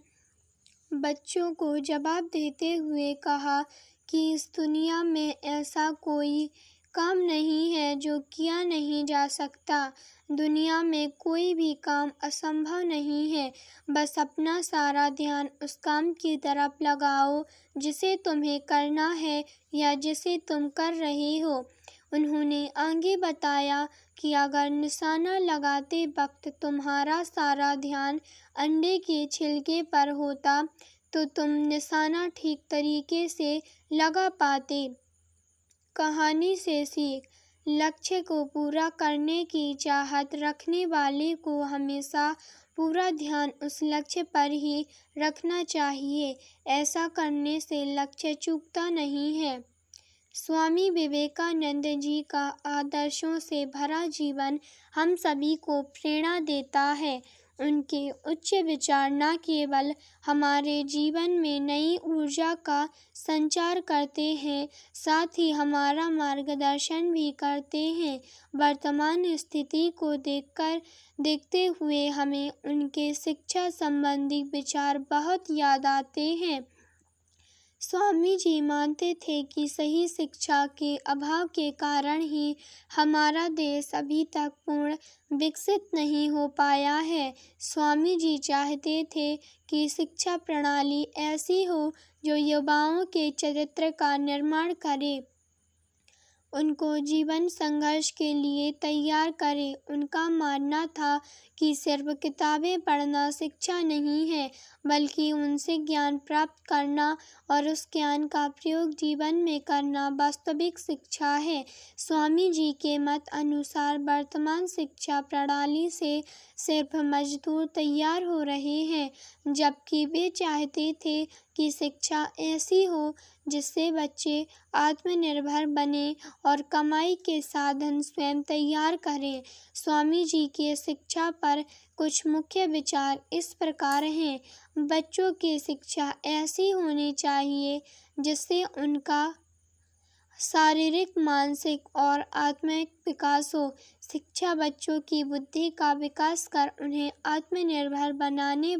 बच्चों को जवाब देते हुए कहा कि इस दुनिया में ऐसा कोई काम नहीं है जो किया नहीं जा सकता। दुनिया में कोई भी काम असंभव नहीं है। बस अपना सारा ध्यान उस काम की तरफ लगाओ जिसे तुम्हें करना है या जिसे तुम कर रहे हो। उन्होंने आगे बताया कि अगर निशाना लगाते वक्त तुम्हारा सारा ध्यान अंडे के छिलके पर होता तो तुम निशाना ठीक तरीके से लगा पाते। कहानी से सीख, लक्ष्य को पूरा करने की चाहत रखने वाले को हमेशा पूरा ध्यान उस लक्ष्य पर ही रखना चाहिए। ऐसा करने से लक्ष्य चूकता नहीं है। स्वामी विवेकानंद जी का आदर्शों से भरा जीवन हम सभी को प्रेरणा देता है। उनके उच्च विचार न केवल हमारे जीवन में नई ऊर्जा का संचार करते हैं, साथ ही हमारा मार्गदर्शन भी करते हैं। वर्तमान स्थिति को देखते हुए हमें उनके शिक्षा संबंधी विचार बहुत याद आते हैं। स्वामी जी मानते थे कि सही शिक्षा के अभाव के कारण ही हमारा देश अभी तक पूर्ण विकसित नहीं हो पाया है। स्वामी जी चाहते थे कि शिक्षा प्रणाली ऐसी हो जो युवाओं के चरित्र का निर्माण करे, उनको जीवन संघर्ष के लिए तैयार करे। उनका मानना था कि सिर्फ किताबें पढ़ना शिक्षा नहीं है, बल्कि उनसे ज्ञान प्राप्त करना और उस ज्ञान का प्रयोग जीवन में करना वास्तविक शिक्षा है। स्वामी जी के मत अनुसार वर्तमान शिक्षा प्रणाली से सिर्फ मजदूर तैयार हो रहे हैं, जबकि वे चाहते थे कि शिक्षा ऐसी हो जिससे बच्चे आत्मनिर्भर बने और कमाई के साधन स्वयं तैयार करें। स्वामी जी के शिक्षा पर कुछ मुख्य विचार इस प्रकार हैं। बच्चों की शिक्षा ऐसी होनी चाहिए जिससे उनका शारीरिक, मानसिक और आत्मिक विकास हो। शिक्षा बच्चों की बुद्धि का विकास कर उन्हें आत्मनिर्भर बनाने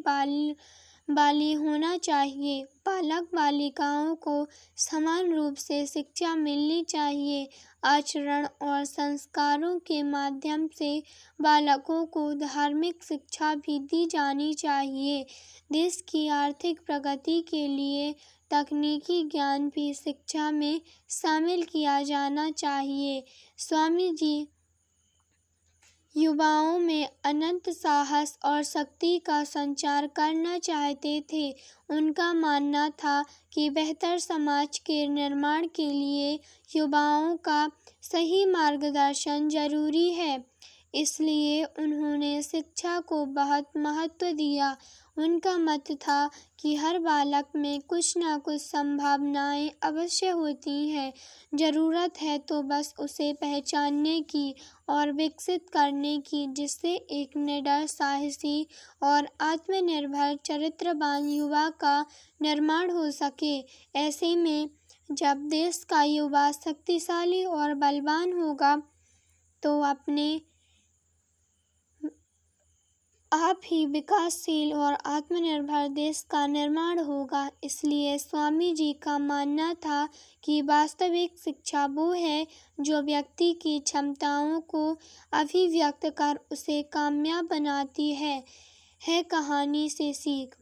वाली होना चाहिए। बालक बालिकाओं को समान रूप से शिक्षा मिलनी चाहिए। आचरण और संस्कारों के माध्यम से बालकों को धार्मिक शिक्षा भी दी जानी चाहिए। देश की आर्थिक प्रगति के लिए तकनीकी ज्ञान भी शिक्षा में शामिल किया जाना चाहिए। स्वामी जी युवाओं में अनंत साहस और शक्ति का संचार करना चाहते थे। उनका मानना था कि बेहतर समाज के निर्माण के लिए युवाओं का सही मार्गदर्शन जरूरी है। इसलिए उन्होंने शिक्षा को बहुत महत्व दिया। उनका मत था कि हर बालक में कुछ न कुछ संभावनाएं अवश्य होती हैं। जरूरत है तो बस उसे पहचानने की और विकसित करने की, जिससे एक निडर, साहसी और आत्मनिर्भर चरित्रवान युवा का निर्माण हो सके। ऐसे में जब देश का युवा शक्तिशाली और बलवान होगा तो अपने आप ही विकासशील और आत्मनिर्भर देश का निर्माण होगा। इसलिए स्वामी जी का मानना था कि वास्तविक शिक्षा वो है जो व्यक्ति की क्षमताओं को अभिव्यक्त कर उसे कामयाब बनाती है कहानी से सीख।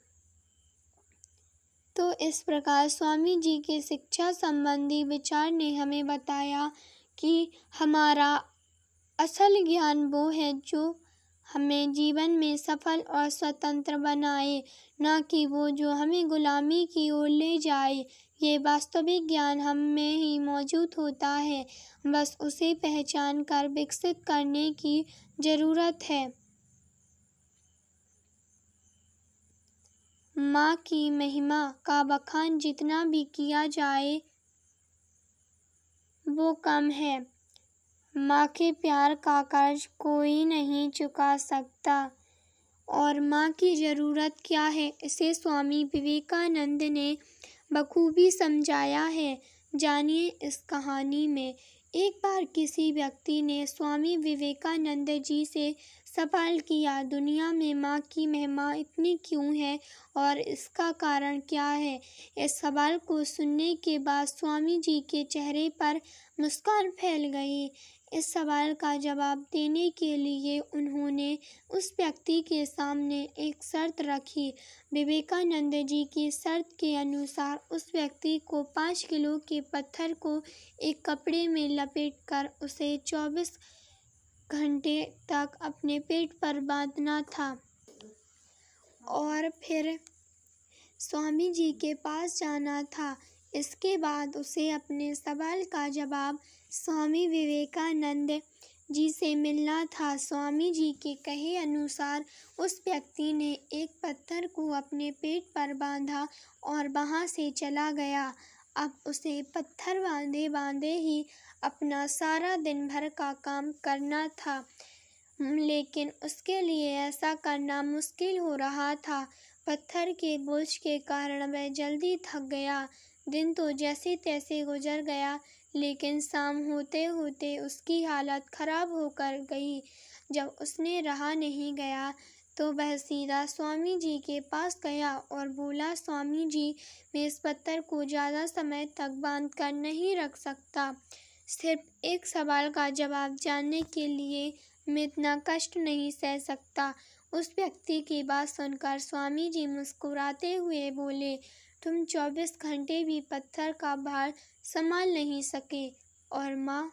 तो इस प्रकार स्वामी जी के शिक्षा संबंधी विचार ने हमें बताया कि हमारा असल ज्ञान वो है जो हमें जीवन में सफल और स्वतंत्र बनाए, न कि वो जो हमें गुलामी की ओर ले जाए। ये वास्तविक ज्ञान हम में ही मौजूद होता है, बस उसे पहचान कर विकसित करने की जरूरत है। माँ की महिमा का बखान जितना भी किया जाए वो कम है। माँ के प्यार का कर्ज कोई नहीं चुका सकता। और माँ की ज़रूरत क्या है, इसे स्वामी विवेकानंद ने बखूबी समझाया है। जानिए इस कहानी में। एक बार किसी व्यक्ति ने स्वामी विवेकानंद जी से सवाल किया, दुनिया में माँ की महिमा इतनी क्यों है और इसका कारण क्या है? इस सवाल को सुनने के बाद स्वामी जी के चेहरे पर मुस्कान फैल गई। इस सवाल का जवाब देने के लिए उन्होंने उस व्यक्ति के सामने एक शर्त रखी। विवेकानंद जी की शर्त के अनुसार उस व्यक्ति को 5 किलो के पत्थर को एक कपड़े में लपेटकर उसे 24 घंटे तक अपने पेट पर बांधना था और फिर स्वामी जी के पास जाना था। इसके बाद उसे अपने सवाल का जवाब स्वामी विवेकानंद जी से मिलना था। स्वामी जी के कहे अनुसार उस व्यक्ति ने एक पत्थर को अपने पेट पर बांधा और वहां से चला गया। अब उसे पत्थर बांधे बांधे ही अपना सारा दिन भर का काम करना था, लेकिन उसके लिए ऐसा करना मुश्किल हो रहा था। पत्थर के बोझ के कारण वह जल्दी थक गया। दिन तो जैसे तैसे गुजर गया, लेकिन शाम होते होते उसकी हालत खराब होकर गई। जब उसने रहा नहीं गया तो वह सीधा स्वामी जी के पास गया और बोला, स्वामी जी, मैं इस पत्थर को ज़्यादा समय तक बांध कर नहीं रख सकता। सिर्फ एक सवाल का जवाब जानने के लिए मैं इतना कष्ट नहीं सह सकता। उस व्यक्ति की बात सुनकर स्वामी जी मुस्कुराते हुए बोले, तुम 24 घंटे भी पत्थर का भार संभाल नहीं सके और माँ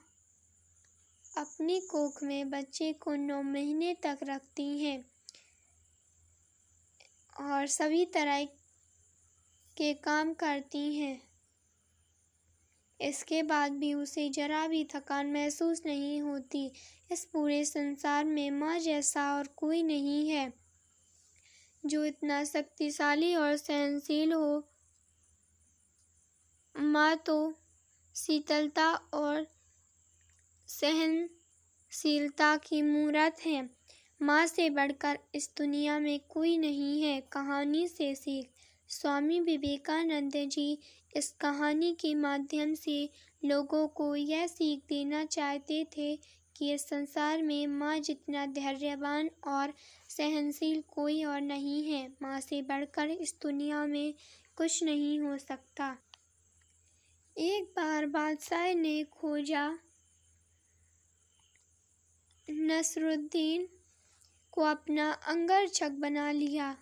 अपनी कोख में बच्चे को 9 महीने तक रखती हैं और सभी तरह के काम करती हैं। इसके बाद भी उसे जरा भी थकान महसूस नहीं होती। इस पूरे संसार में माँ जैसा और कोई नहीं है जो इतना शक्तिशाली और सहनशील हो। माँ तो शीतलता और सहनशीलता की मूरत है। माँ से बढ़कर इस दुनिया में कोई नहीं है। कहानी से सीख। स्वामी विवेकानंद जी इस कहानी के माध्यम से लोगों को यह सीख देना चाहते थे कि इस संसार में माँ जितना धैर्यवान और सहनशील कोई और नहीं है। माँ से बढ़कर इस दुनिया में कुछ नहीं हो सकता। एक बार बादशाह ने ख्वाजा नसरुद्दीन को अपना अंगरक्षक बना लिया।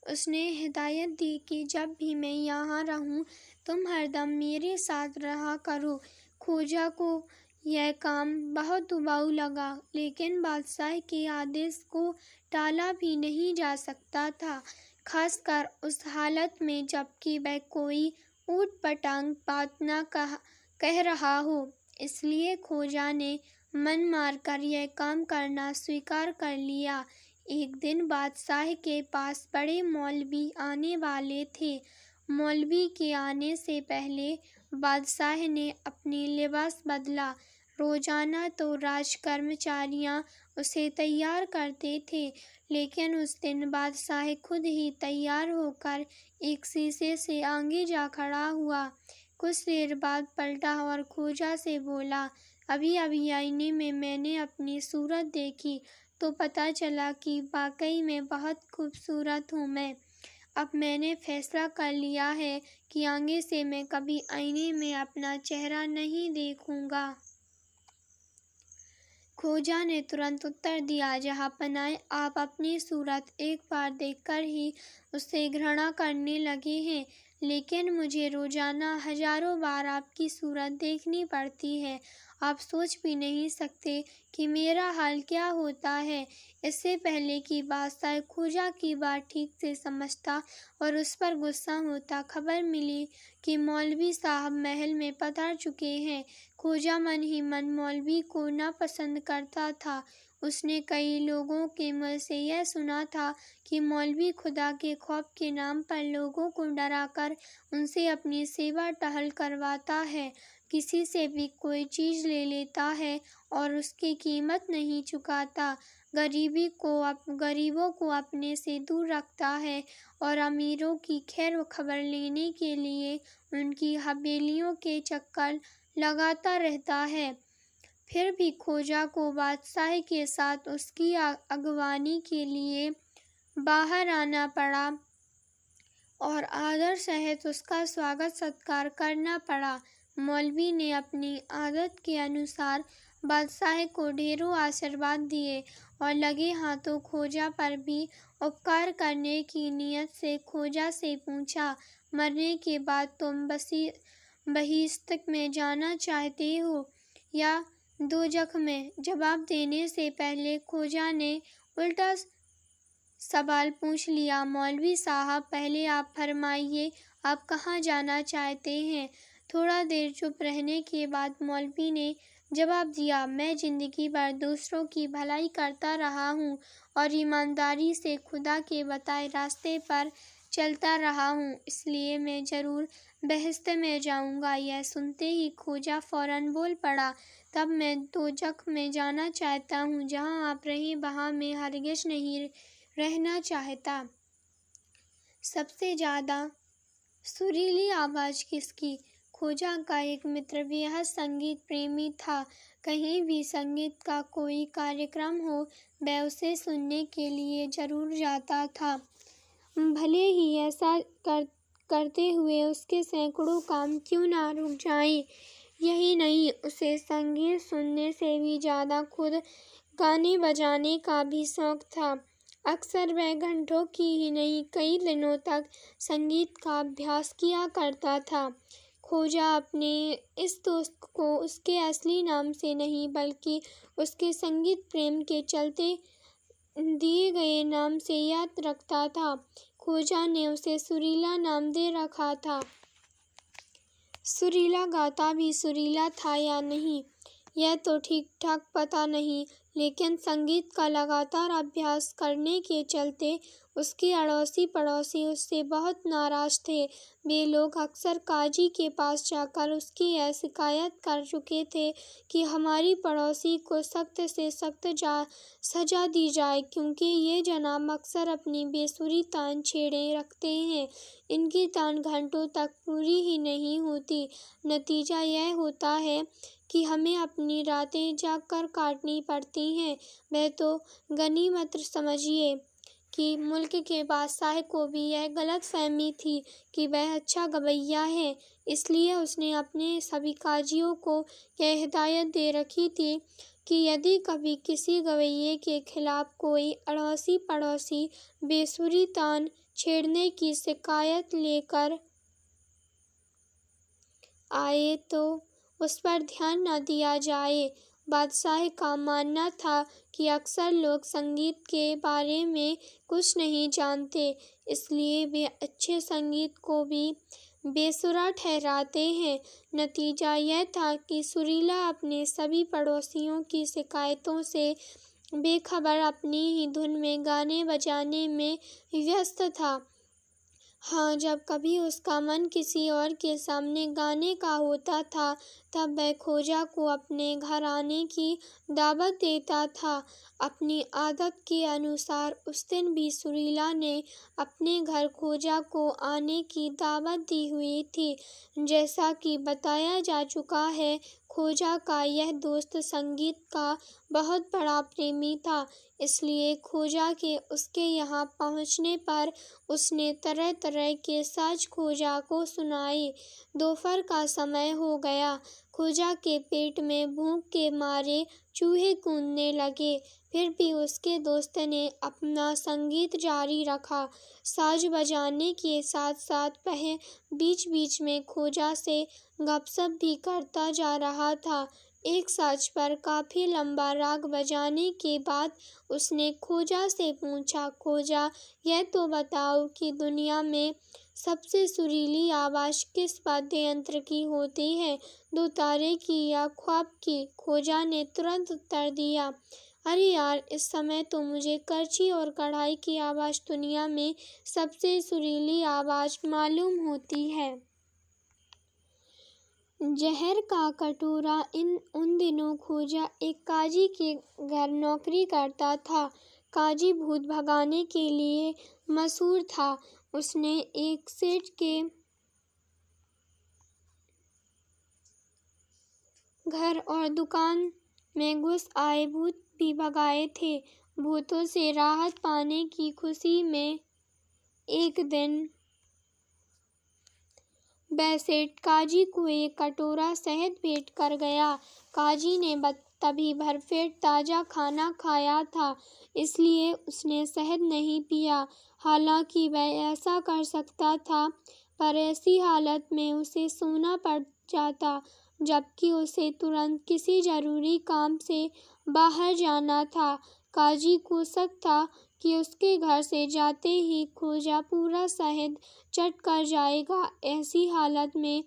उसने हिदायत दी कि जब भी मैं यहाँ रहूं तुम हरदम मेरे साथ रहा करो। ख्वाजा को यह काम बहुत उबाऊ लगा, लेकिन बादशाह के आदेश को टाला भी नहीं जा सकता था, खासकर उस हालत में जबकि वह कोई ऊट-पटांग बात न कह रहा हो। इसलिए ख्वाजा ने मन मारकर यह काम करना स्वीकार कर लिया। एक दिन बादशाह के पास बड़े मौलवी आने वाले थे। मौलवी के आने से पहले बादशाह ने अपनी लिबास बदला। रोजाना तो राजकर्मचारियां उसे तैयार करते थे, लेकिन उस दिन बादशाह खुद ही तैयार होकर एक शीशे से आगे जा खड़ा हुआ। कुछ देर बाद पलटा और ख्वाजा से बोला, अभी आईने में मैंने अपनी सूरत देखी तो पता चला कि वाकई में बहुत खूबसूरत हूँ मैं। अब मैंने फैसला कर लिया है कि आगे से मैं कभी आईने में अपना चेहरा नहीं देखूंगा। ख्वाजा ने तुरंत उत्तर दिया, जहाँपनाह, आप अपनी सूरत एक बार देखकर ही उससे घृणा करने लगे हैं, लेकिन मुझे रोजाना हजारों बार आपकी सूरत देखनी पड़ती है। आप सोच भी नहीं सकते कि मेरा हाल क्या होता है। इससे पहले कि बादशाह ख्वाजा की बात ठीक से समझता और उस पर गुस्सा होता, खबर मिली कि मौलवी साहब महल में पधार चुके हैं। ख्वाजा मन ही मन मौलवी को नापसंद करता था। उसने कई लोगों के मुँह से यह सुना था कि मौलवी खुदा के खौफ के नाम पर लोगों को डराकर उनसे अपनी सेवा टहल करवाता है, किसी से भी कोई चीज़ ले लेता है और उसकी कीमत नहीं चुकाता, गरीबों को अपने से दूर रखता है और अमीरों की खैर खबर लेने के लिए उनकी हवेलियों के चक्कर लगाता रहता है। फिर भी ख्वाजा को बादशाह के साथ उसकी अगवानी के लिए बाहर आना पड़ा और आदर सहित उसका स्वागत सत्कार करना पड़ा। मौलवी ने अपनी आदत के अनुसार बादशाह को ढेरों आशीर्वाद दिए और लगे हाथों ख्वाजा पर भी उपकार करने की नीयत से ख्वाजा से पूछा, मरने के बाद तुम बहिश्त में जाना चाहते हो या दोजख में? जवाब देने से पहले ख्वाजा ने उल्टा सवाल पूछ लिया, मौलवी साहब, पहले आप फरमाइए, आप कहाँ जाना चाहते हैं? थोड़ा देर चुप रहने के बाद मौलवी ने जवाब दिया, मैं जिंदगी भर दूसरों की भलाई करता रहा हूँ और ईमानदारी से खुदा के बताए रास्ते पर चलता रहा हूँ, इसलिए मैं ज़रूर बहिश्त में जाऊँगा। यह सुनते ही ख्वाजा फौरन बोल पड़ा, तब मैं दोजख में जाना चाहता हूँ, जहाँ आप रहें वहाँ मैं हरगिज़ नहीं रहना चाहता। सबसे ज़्यादा सुरीली आवाज़ किसकी? ख्वाजा का एक मित्र बेहद संगीत प्रेमी था। कहीं भी संगीत का कोई कार्यक्रम हो, वह उसे सुनने के लिए जरूर जाता था, भले ही ऐसा करते हुए उसके सैकड़ों काम क्यों ना रुक जाएं। यही नहीं, उसे संगीत सुनने से भी ज़्यादा खुद गाने बजाने का भी शौक था। अक्सर वह घंटों की ही नहीं, कई दिनों तक संगीत का अभ्यास किया करता था। ख्वाजा अपने इस दोस्त को उसके असली नाम से नहीं, बल्कि उसके संगीत प्रेम के चलते दिए गए नाम से याद रखता था। ख्वाजा ने उसे सुरीला नाम दे रखा था। सुरीला गाता भी सुरीला था या नहीं, यह तो ठीक ठाक पता नहीं, लेकिन संगीत का लगातार अभ्यास करने के चलते उसके अड़ोसी पड़ोसी उससे बहुत नाराज थे। वे लोग अक्सर काजी के पास जाकर उसकी यह शिकायत कर चुके थे कि हमारी पड़ोसी को सख्त से सख्त सजा दी जाए, क्योंकि ये जनाब अक्सर अपनी बेसुरी तान छेड़े रखते हैं। इनकी तान घंटों तक पूरी ही नहीं होती। नतीजा यह होता है कि हमें अपनी रातें जागकर काटनी पड़ती हैं। वह तो गनीमत समझिए कि मुल्क के बादशाह को भी यह गलतफहमी थी कि वह अच्छा गवैया है, इसलिए उसने अपने सभी काजियों को यह हिदायत दे रखी थी कि यदि कभी किसी गवैये के खिलाफ कोई अड़ोसी पड़ोसी बेसुरी तान छेड़ने की शिकायत लेकर आए तो उस पर ध्यान न दिया जाए। बादशाह का मानना था कि अक्सर लोग संगीत के बारे में कुछ नहीं जानते, इसलिए वे अच्छे संगीत को भी बेसुरा ठहराते हैं। नतीजा यह था कि सुरीला अपने सभी पड़ोसियों की शिकायतों से बेखबर अपनी ही धुन में गाने बजाने में व्यस्त था। हाँ, जब कभी उसका मन किसी और के सामने गाने का होता था, तब वह खोजा को अपने घर आने की दावत देता था। अपनी आदत के अनुसार उस दिन भी सुरीला ने अपने घर खोजा को आने की दावत दी हुई थी। जैसा कि बताया जा चुका है, खोजा का यह दोस्त संगीत का बहुत बड़ा प्रेमी था, इसलिए खोजा के उसके यहाँ पहुँचने पर उसने तरह तरह के साज खोजा को सुनाए। दोपहर का समय हो गया। खोजा के पेट में भूख के मारे चूहे कूदने लगे, फिर भी उसके दोस्त ने अपना संगीत जारी रखा। साज बजाने के साथ साथ वह बीच बीच में खोजा से गपशप भी करता जा रहा था। एक साज पर काफी लंबा राग बजाने के बाद उसने खोजा से पूछा, खोजा, यह तो बताओ कि दुनिया में सबसे सुरीली आवाज़ किस वाद्य यंत्र की होती है, दो तारे की या ख्वाब की? खोजा ने तुरंत उत्तर दिया, अरे यार, इस समय तो मुझे करछी और कढ़ाई की आवाज़ दुनिया में सबसे सुरीली आवाज़ मालूम होती है। जहर का कटोरा। उन दिनों खोजा एक काजी के घर नौकरी करता था। काजी भूत भगाने के लिए मशहूर था। उसने एक सेठ के घर और दुकान में घुस आए भूत भी भगाए थे। भूतों से राहत पाने की खुशी में एक दिन वह सेठ काजी को एक कटोरा शहद भेंट कर गया। काजी ने तभी भरपेट ताज़ा खाना खाया था, इसलिए उसने शहद नहीं पिया। हालांकि वह ऐसा कर सकता था, पर ऐसी हालत में उसे सोना पड़ जाता, जबकि उसे तुरंत किसी जरूरी काम से बाहर जाना था। काजी को शक था कि उसके घर से जाते ही खोजा पूरा शहद चट कर जाएगा। ऐसी हालत में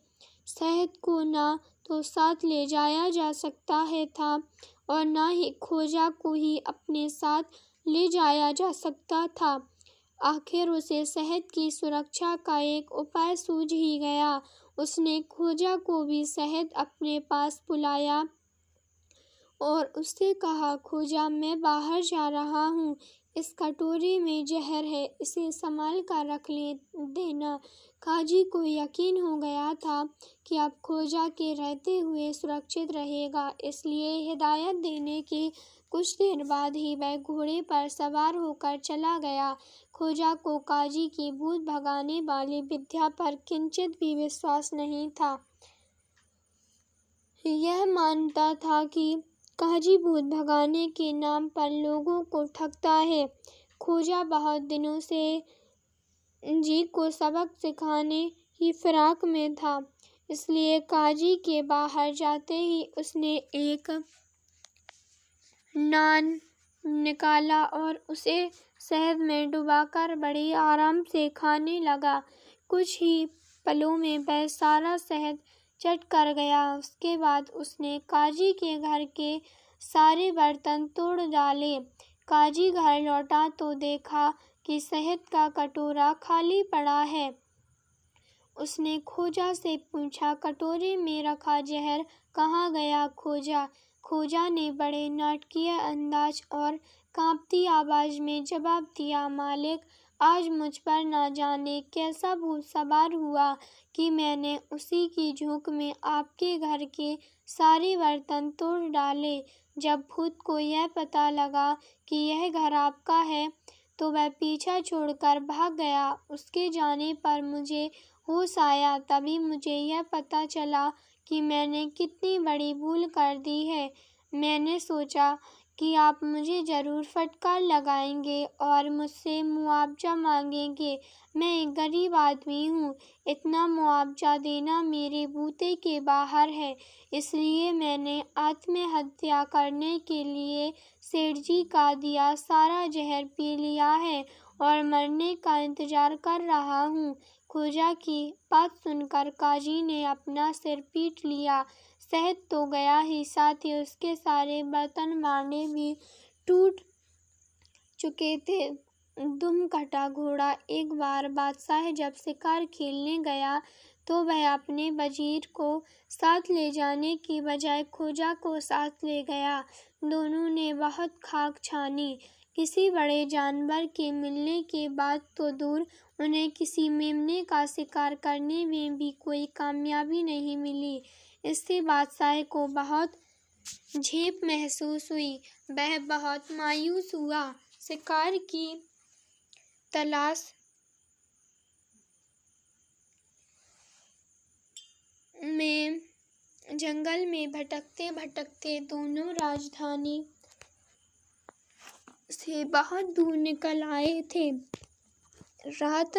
शहद को ना तो साथ ले जाया जा सकता है था और ना ही खोजा को ही अपने साथ ले जाया जा सकता था। आखिर उसे शहद की सुरक्षा का एक उपाय सूझ ही गया। उसने खोजा को भी शहद अपने पास बुलाया और उससे कहा, खोजा, मैं बाहर जा रहा हूँ, इस कटोरे में जहर है, इसे संभाल कर रख देना। काजी को यकीन हो गया था कि अब खोजा के रहते हुए सुरक्षित रहेगा, इसलिए हिदायत देने के कुछ देर बाद ही वह घोड़े पर सवार होकर चला गया। खोजा को काजी की भूत भगाने वाली विद्या पर किंचित भी विश्वास नहीं था। यह मानता था कि काजी भूत भगाने के नाम पर लोगों को ठगता है। खोजा बहुत दिनों से जी को सबक सिखाने की फिराक में था, इसलिए काजी के बाहर जाते ही उसने एक नान निकाला और उसे शहद में डुबाकर बड़े आराम से खाने लगा। कुछ ही पलों में वह सारा शहद चट कर गया। उसके बाद उसने काजी के घर के सारे बर्तन तोड़ डाले। काजी घर लौटा तो देखा कि शहद का कटोरा खाली पड़ा है। उसने खोजा से पूछा, कटोरे में रखा जहर कहाँ गया खोजा? खोजा ने बड़े नाटकीय अंदाज और कांपती आवाज में जवाब दिया, मालिक, आज मुझ पर न जाने कैसा भूत सवार हुआ कि मैंने उसी की झोंक में आपके घर के सारे बर्तन तोड़ डाले। जब भूत को यह पता लगा कि यह घर आपका है तो वह पीछा छोड़कर भाग गया। उसके जाने पर मुझे होश आया, तभी मुझे यह पता चला कि मैंने कितनी बड़ी भूल कर दी है। मैंने सोचा कि आप मुझे जरूर फटकार लगाएंगे और मुझसे मुआवजा मांगेंगे। मैं एक गरीब आदमी हूँ, इतना मुआवजा देना मेरे बूते के बाहर है, इसलिए मैंने आत्महत्या करने के लिए सेठ जी का दिया सारा जहर पी लिया है और मरने का इंतजार कर रहा हूँ। खोजा की बात सुनकर काजी ने अपना सिर पीट लिया। शहद तो गया ही, साथ ही उसके सारे बर्तन मारने भी टूट चुके थे। दुम कटा घोड़ा। एक बार बादशाह जब शिकार खेलने गया तो वह अपने वजीर को साथ ले जाने की बजाय खोजा को साथ ले गया। दोनों ने बहुत खाक छानी। किसी बड़े जानवर के मिलने के बाद तो दूर, उन्हें किसी मेमने का शिकार करने में भी कोई कामयाबी नहीं मिली। इससे बादशाह को बहुत झेप महसूस हुई। वह बहुत मायूस हुआ। शिकार की तलाश में जंगल में भटकते भटकते दोनों राजधानी से बहुत दूर निकल आए थे। रात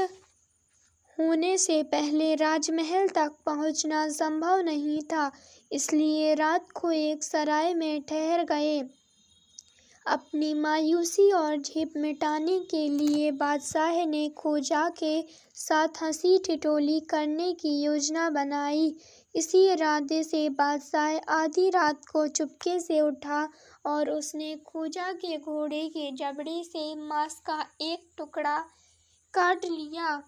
होने से पहले राजमहल तक पहुंचना संभव नहीं था, इसलिए रात को एक सराय में ठहर गए। अपनी मायूसी और झेप मिटाने के लिए बादशाह ने खोजा के साथ हंसी ठिठोली करने की योजना बनाई। इसी इरादे से बादशाह आधी रात को चुपके से उठा और उसने खोजा के घोड़े के जबड़े से मांस का एक टुकड़ा काट लिया।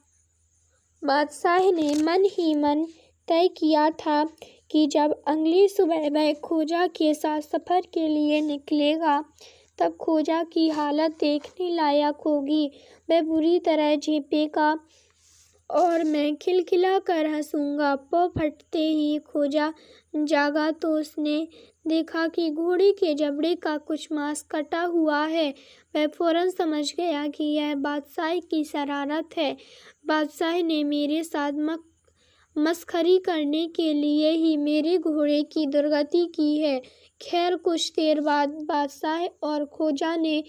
बादशाह ने मन ही मन तय किया था कि जब अगली सुबह वह खोजा के साथ सफर के लिए निकलेगा तब खोजा की हालत देखने लायक होगी। वह बुरी तरह झेपेगा और मैं खिलखिला कर हंसूंगा। पौ फटते ही खोजा जागा तो उसने देखा कि घोड़े के जबड़े का कुछ मांस कटा हुआ है। वह फौरन समझ गया कि यह बादशाह की शरारत है। बादशाह ने मेरे साथ मस्खरी करने के लिए ही मेरे घोड़े की दुर्गति की है। खैर, कुछ देर बाद बादशाह और खोजा ने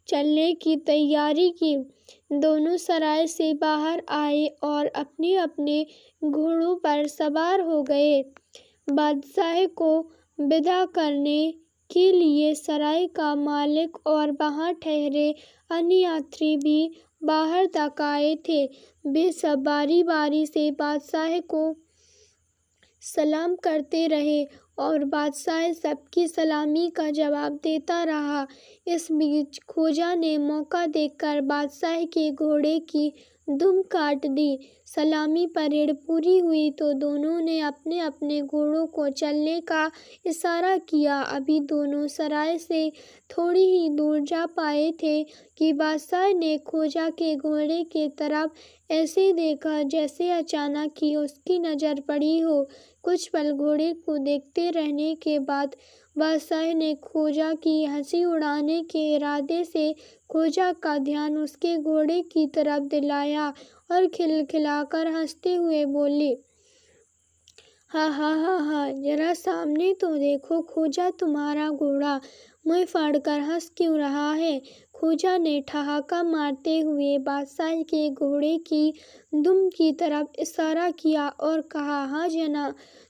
चलने की तैयारी की। दोनों सराय से बाहर आए और अपने अपने घोड़ों पर सवार हो गए। बादशाह को विदा करने के लिए सराय का मालिक और वहां ठहरे अन्य यात्री भी बाहर तक आए थे। वे सब बारी बारी से बादशाह को सलाम करते रहे और बादशाह सबकी सलामी का जवाब देता रहा। इस बीच खोजा ने मौका देखकर बादशाह के घोड़े की दुम काट दी। सलामी परेड पूरी हुई तो दोनों ने अपने अपने घोड़ों को चलने का इशारा किया। अभी दोनों सराय से थोड़ी ही दूर जा पाए थे कि बादशाह ने खोजा के घोड़े के तरफ ऐसे देखा जैसे अचानक ही उसकी नज़र पड़ी हो। कुछ पल घोड़े को देखते रहने के बाद बादशाह ने खोजा की हंसी उड़ाने के इरादे से खोजा का ध्यान उसके घोड़े की तरफ दिलाया और खिलखिलाकर हंसते हुए बोले, हा हा हा हा, जरा सामने तो देखो खोजा, तुम्हारा घोड़ा मुँह फाड़कर हंस क्यों रहा है? खोजा ने ठहाका मारते हुए बादशाह के घोड़े की दुम की तरफ इशारा किया और कहा, हाँ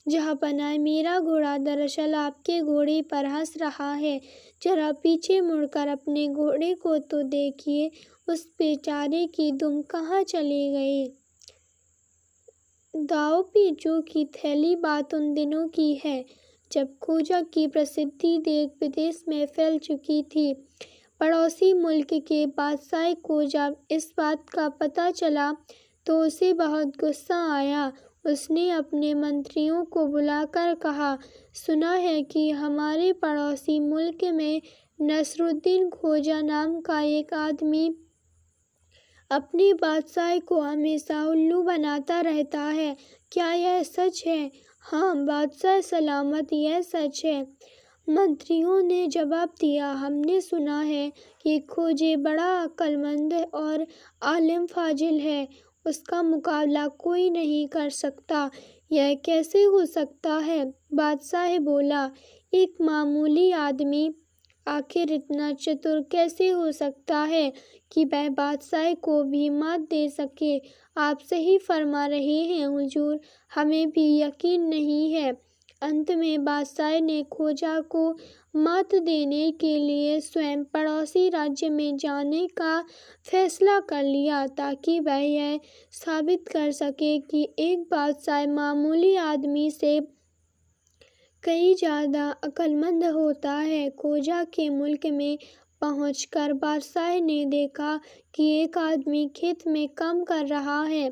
जहाँपनाह, मेरा घोड़ा दरअसल आपके घोड़े पर हंस रहा है। जरा पीछे मुड़कर अपने घोड़े को तो देखिए, उस बेचारे की दुम कहाँ चली गई। दाव पेचों की थैली बात उन दिनों की है जब खोजा की प्रसिद्धि देश विदेश में फैल चुकी थी। पड़ोसी मुल्क के बादशाह को जब इस बात का पता चला तो उसे बहुत गुस्सा आया। उसने अपने मंत्रियों को बुलाकर कहा, सुना है कि हमारे पड़ोसी मुल्क में नसरुद्दीन खोजा नाम का एक आदमी अपने बादशाह को हमेशा उल्लू बनाता रहता है। क्या यह सच है? हाँ बादशाह सलामत, यह सच है। मंत्रियों ने जवाब दिया, हमने सुना है कि खोजे बड़ा अक्लमंद और आलिम फाजिल है, उसका मुकाबला कोई नहीं कर सकता। यह कैसे हो सकता है? बादशाह बोला, एक मामूली आदमी आखिर इतना चतुर कैसे हो सकता है कि वह बादशाह को भी मात दे सके? आप सही फरमा रहे हैं हुजूर, हमें भी यकीन नहीं है। अंत में बादशाह ने खोजा को मात देने के लिए स्वयं पड़ोसी राज्य में जाने का फैसला कर लिया ताकि वह यह साबित कर सके कि एक बादशाह मामूली आदमी से कई ज़्यादा अक्लमंद होता है। खोजा के मुल्क में पहुंचकर बादशाह ने देखा कि एक आदमी खेत में काम कर रहा है।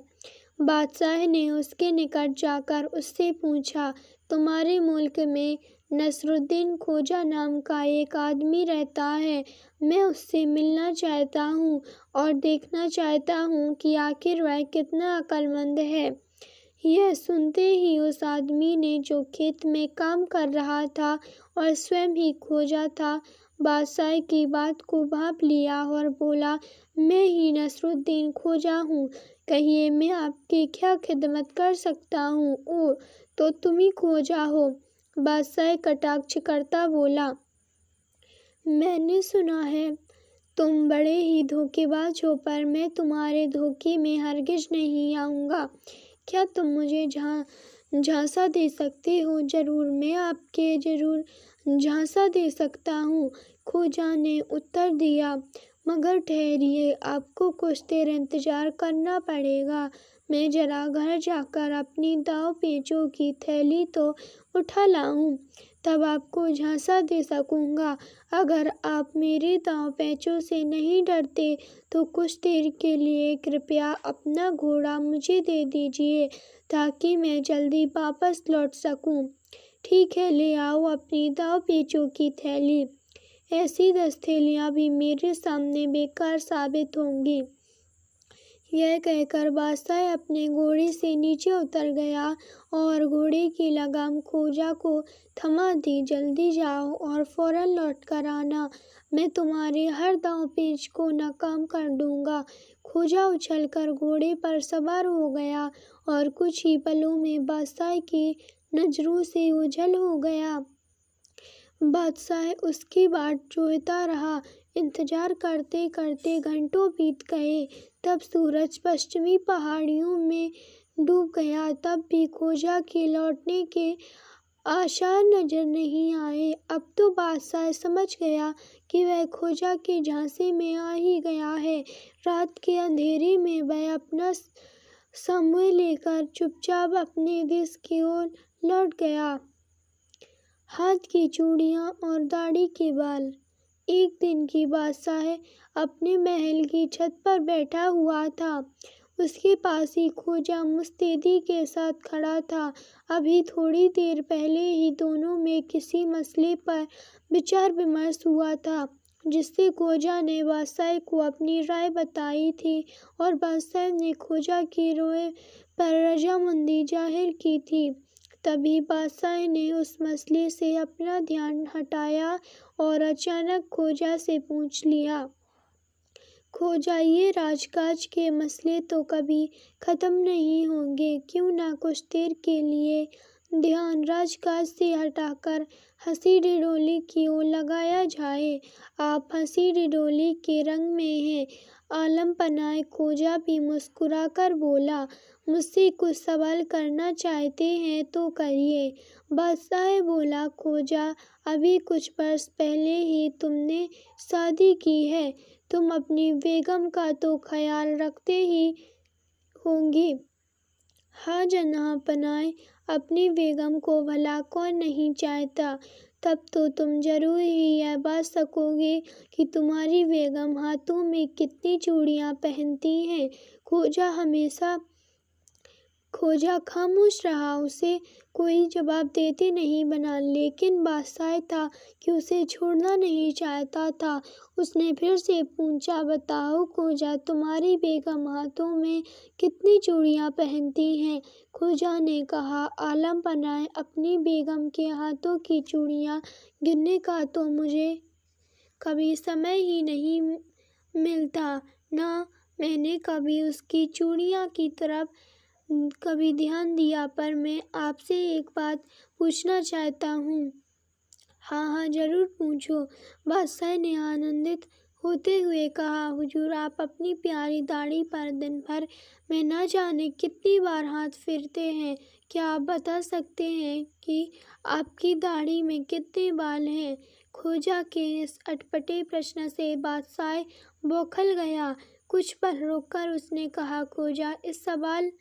बादशाह ने उसके निकट जाकर उससे पूछा, तुम्हारे मुल्क में नसरुद्दीन खोजा नाम का एक आदमी रहता है, मैं उससे मिलना चाहता हूँ और देखना चाहता हूँ कि आखिर वह कितना अक्लमंद है। यह सुनते ही उस आदमी ने, जो खेत में काम कर रहा था और स्वयं ही खोजा था, बादशाह की बात को भांप लिया और बोला, मैं ही नसरुद्दीन खोजा हूँ, कहिए मैं आपकी क्या खिदमत कर सकता हूँ? ओ, तो तुम ही खोजा हो? बादशाह कटाक्ष करता बोला, मैंने सुना है तुम बड़े ही धोखेबाज हो, पर मैं तुम्हारे धोखे में हरगिज नहीं आऊँगा। क्या तुम मुझे झांसा दे सकते हो? जरूर, मैं आपके जरूर झांसा दे सकता हूँ, खोजा ने उत्तर दिया, मगर ठहरिए, आपको कुछ देर इंतजार करना पड़ेगा। मैं जरा घर जाकर अपनी दाव पेचों की थैली तो उठा लाऊं, तब आपको झांसा दे सकूंगा। अगर आप मेरे दाव पेचों से नहीं डरते तो कुछ देर के लिए कृपया अपना घोड़ा मुझे दे दीजिए ताकि मैं जल्दी वापस लौट सकूं। ठीक है, ले आओ अपनी दाव पेचों की थैली, ऐसी 10 थैलियां भी मेरे सामने बेकार साबित होंगी। यह कहकर बादशाह अपने घोड़े से नीचे उतर गया और घोड़े की लगाम खोजा को थमा दी। जल्दी जाओ और फौरन लौट कर आना, मैं तुम्हारे हर दांव पेच को नाकाम कर दूंगा। खोजा उछलकर घोड़े पर सवार हो गया और कुछ ही पलों में बादशाह की नजरों से ओझल हो गया। बादशाह उसकी बाट जोहता रहा। इंतजार करते करते घंटों बीत गए। तब सूरज पश्चिमी पहाड़ियों में डूब गया। तब भी खोजा के लौटने के आसार नजर नहीं आए। अब तो बादशाह समझ गया कि वह खोजा के झांसे में आ ही गया है। रात के अंधेरे में वह अपना समूह लेकर चुपचाप अपने देश की ओर लौट गया। हाथ की चूड़ियां और दाढ़ी के बाल। एक दिन की बादशाह अपने महल की छत पर बैठा हुआ था। उसके पास ही खोजा मुस्तैदी के साथ खड़ा था। अभी थोड़ी देर पहले ही दोनों में किसी मसले पर विचार विमर्श हुआ था, जिससे खोजा ने बादशाह को अपनी राय बताई थी और बादशाह ने खोजा की राय पर रजामंदी जाहिर की थी। तभी बादशाह ने उस मसले से अपना ध्यान हटाया और अचानक खोजा से पूछ लिया, खोजा, ये राजकाज के मसले तो कभी खत्म नहीं होंगे, क्यों ना कुछ देर के लिए ध्यान राजकाज से हटाकर हंसी ठिठोली की ओर लगाया जाए। आप हंसी ठिठोली के रंग में हैं। आलम पनाह खोजा भी मुस्कुराकर बोला, मुझसे कुछ सवाल करना चाहते हैं तो करिए। बादशाह बोला, खोजा, अभी कुछ वर्ष पहले ही तुमने शादी की है, तुम अपनी बेगम का तो ख्याल रखते ही होंगे। हाँ जनाब पनाह, अपनी बेगम को भला कौन नहीं चाहता। तब तो तुम जरूर ही यह बात सकोगे कि तुम्हारी बेगम हाथों में कितनी चूड़ियां पहनती हैं। खोजा खामोश रहा, उसे कोई जवाब देते नहीं बना, लेकिन बादशाह था कि उसे छोड़ना नहीं चाहता था। उसने फिर से पूछा, बताओ खोजा, तुम्हारी बेगम हाथों में कितनी चूड़ियां पहनती हैं? खोजा ने कहा, आलम पनाह, अपनी बेगम के हाथों की चूड़ियां गिनने का तो मुझे कभी समय ही नहीं मिलता, ना मैंने कभी उसकी चूड़ियां की तरफ कभी ध्यान दिया, पर मैं आपसे एक बात पूछना चाहता हूँ। हाँ, जरूर पूछो, बादशाह ने आनंदित होते हुए कहा। हुजूर, आप अपनी प्यारी दाढ़ी पर दिन भर में न जाने कितनी बार हाथ फेरते हैं। क्या आप बता सकते हैं कि आपकी दाढ़ी में कितने बाल हैं? खोजा के इस अटपटे प्रश्न से बादशाह बौखल गया। कुछ पल रुककर उसने कहा, खोजा, इस सवाल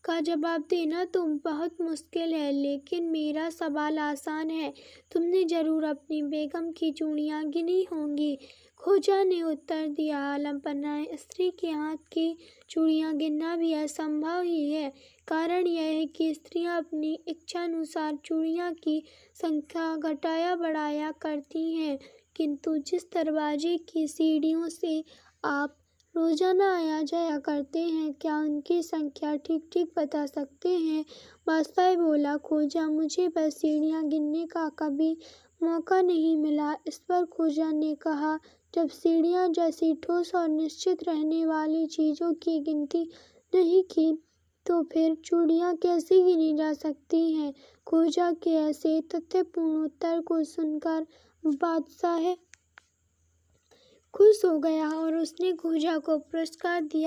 का जवाब देना तो बहुत मुश्किल है, लेकिन मेरा सवाल आसान है। तुमने जरूर अपनी बेगम की चूड़ियां गिनी होंगी। खोजा ने उत्तर दिया, आलम पनाह, स्त्री के हाथ की चूड़ियां गिनना भी असंभव ही है। कारण यह है कि स्त्रियां अपनी इच्छानुसार चूड़ियां की संख्या घटाया बढ़ाया करती हैं, किंतु जिस दरवाजे की सीढ़ियों से आप रोजाना आया जाया करते हैं, क्या उनकी संख्या ठीक ठीक बता सकते हैं? बादशाह बोला, खोजा, मुझे बस सीढ़ियां गिनने का कभी मौका नहीं मिला। इस पर खोजा ने कहा, जब सीढ़ियां जैसी ठोस और निश्चित रहने वाली चीजों की गिनती नहीं की, तो फिर चूड़ियां कैसे गिनी जा सकती हैं? खोजा के ऐसे तथ्यपूर्ण उत्तर को सुनकर बादशाह खुश हो गया और उसने खोजा को पुरस्कार दिया।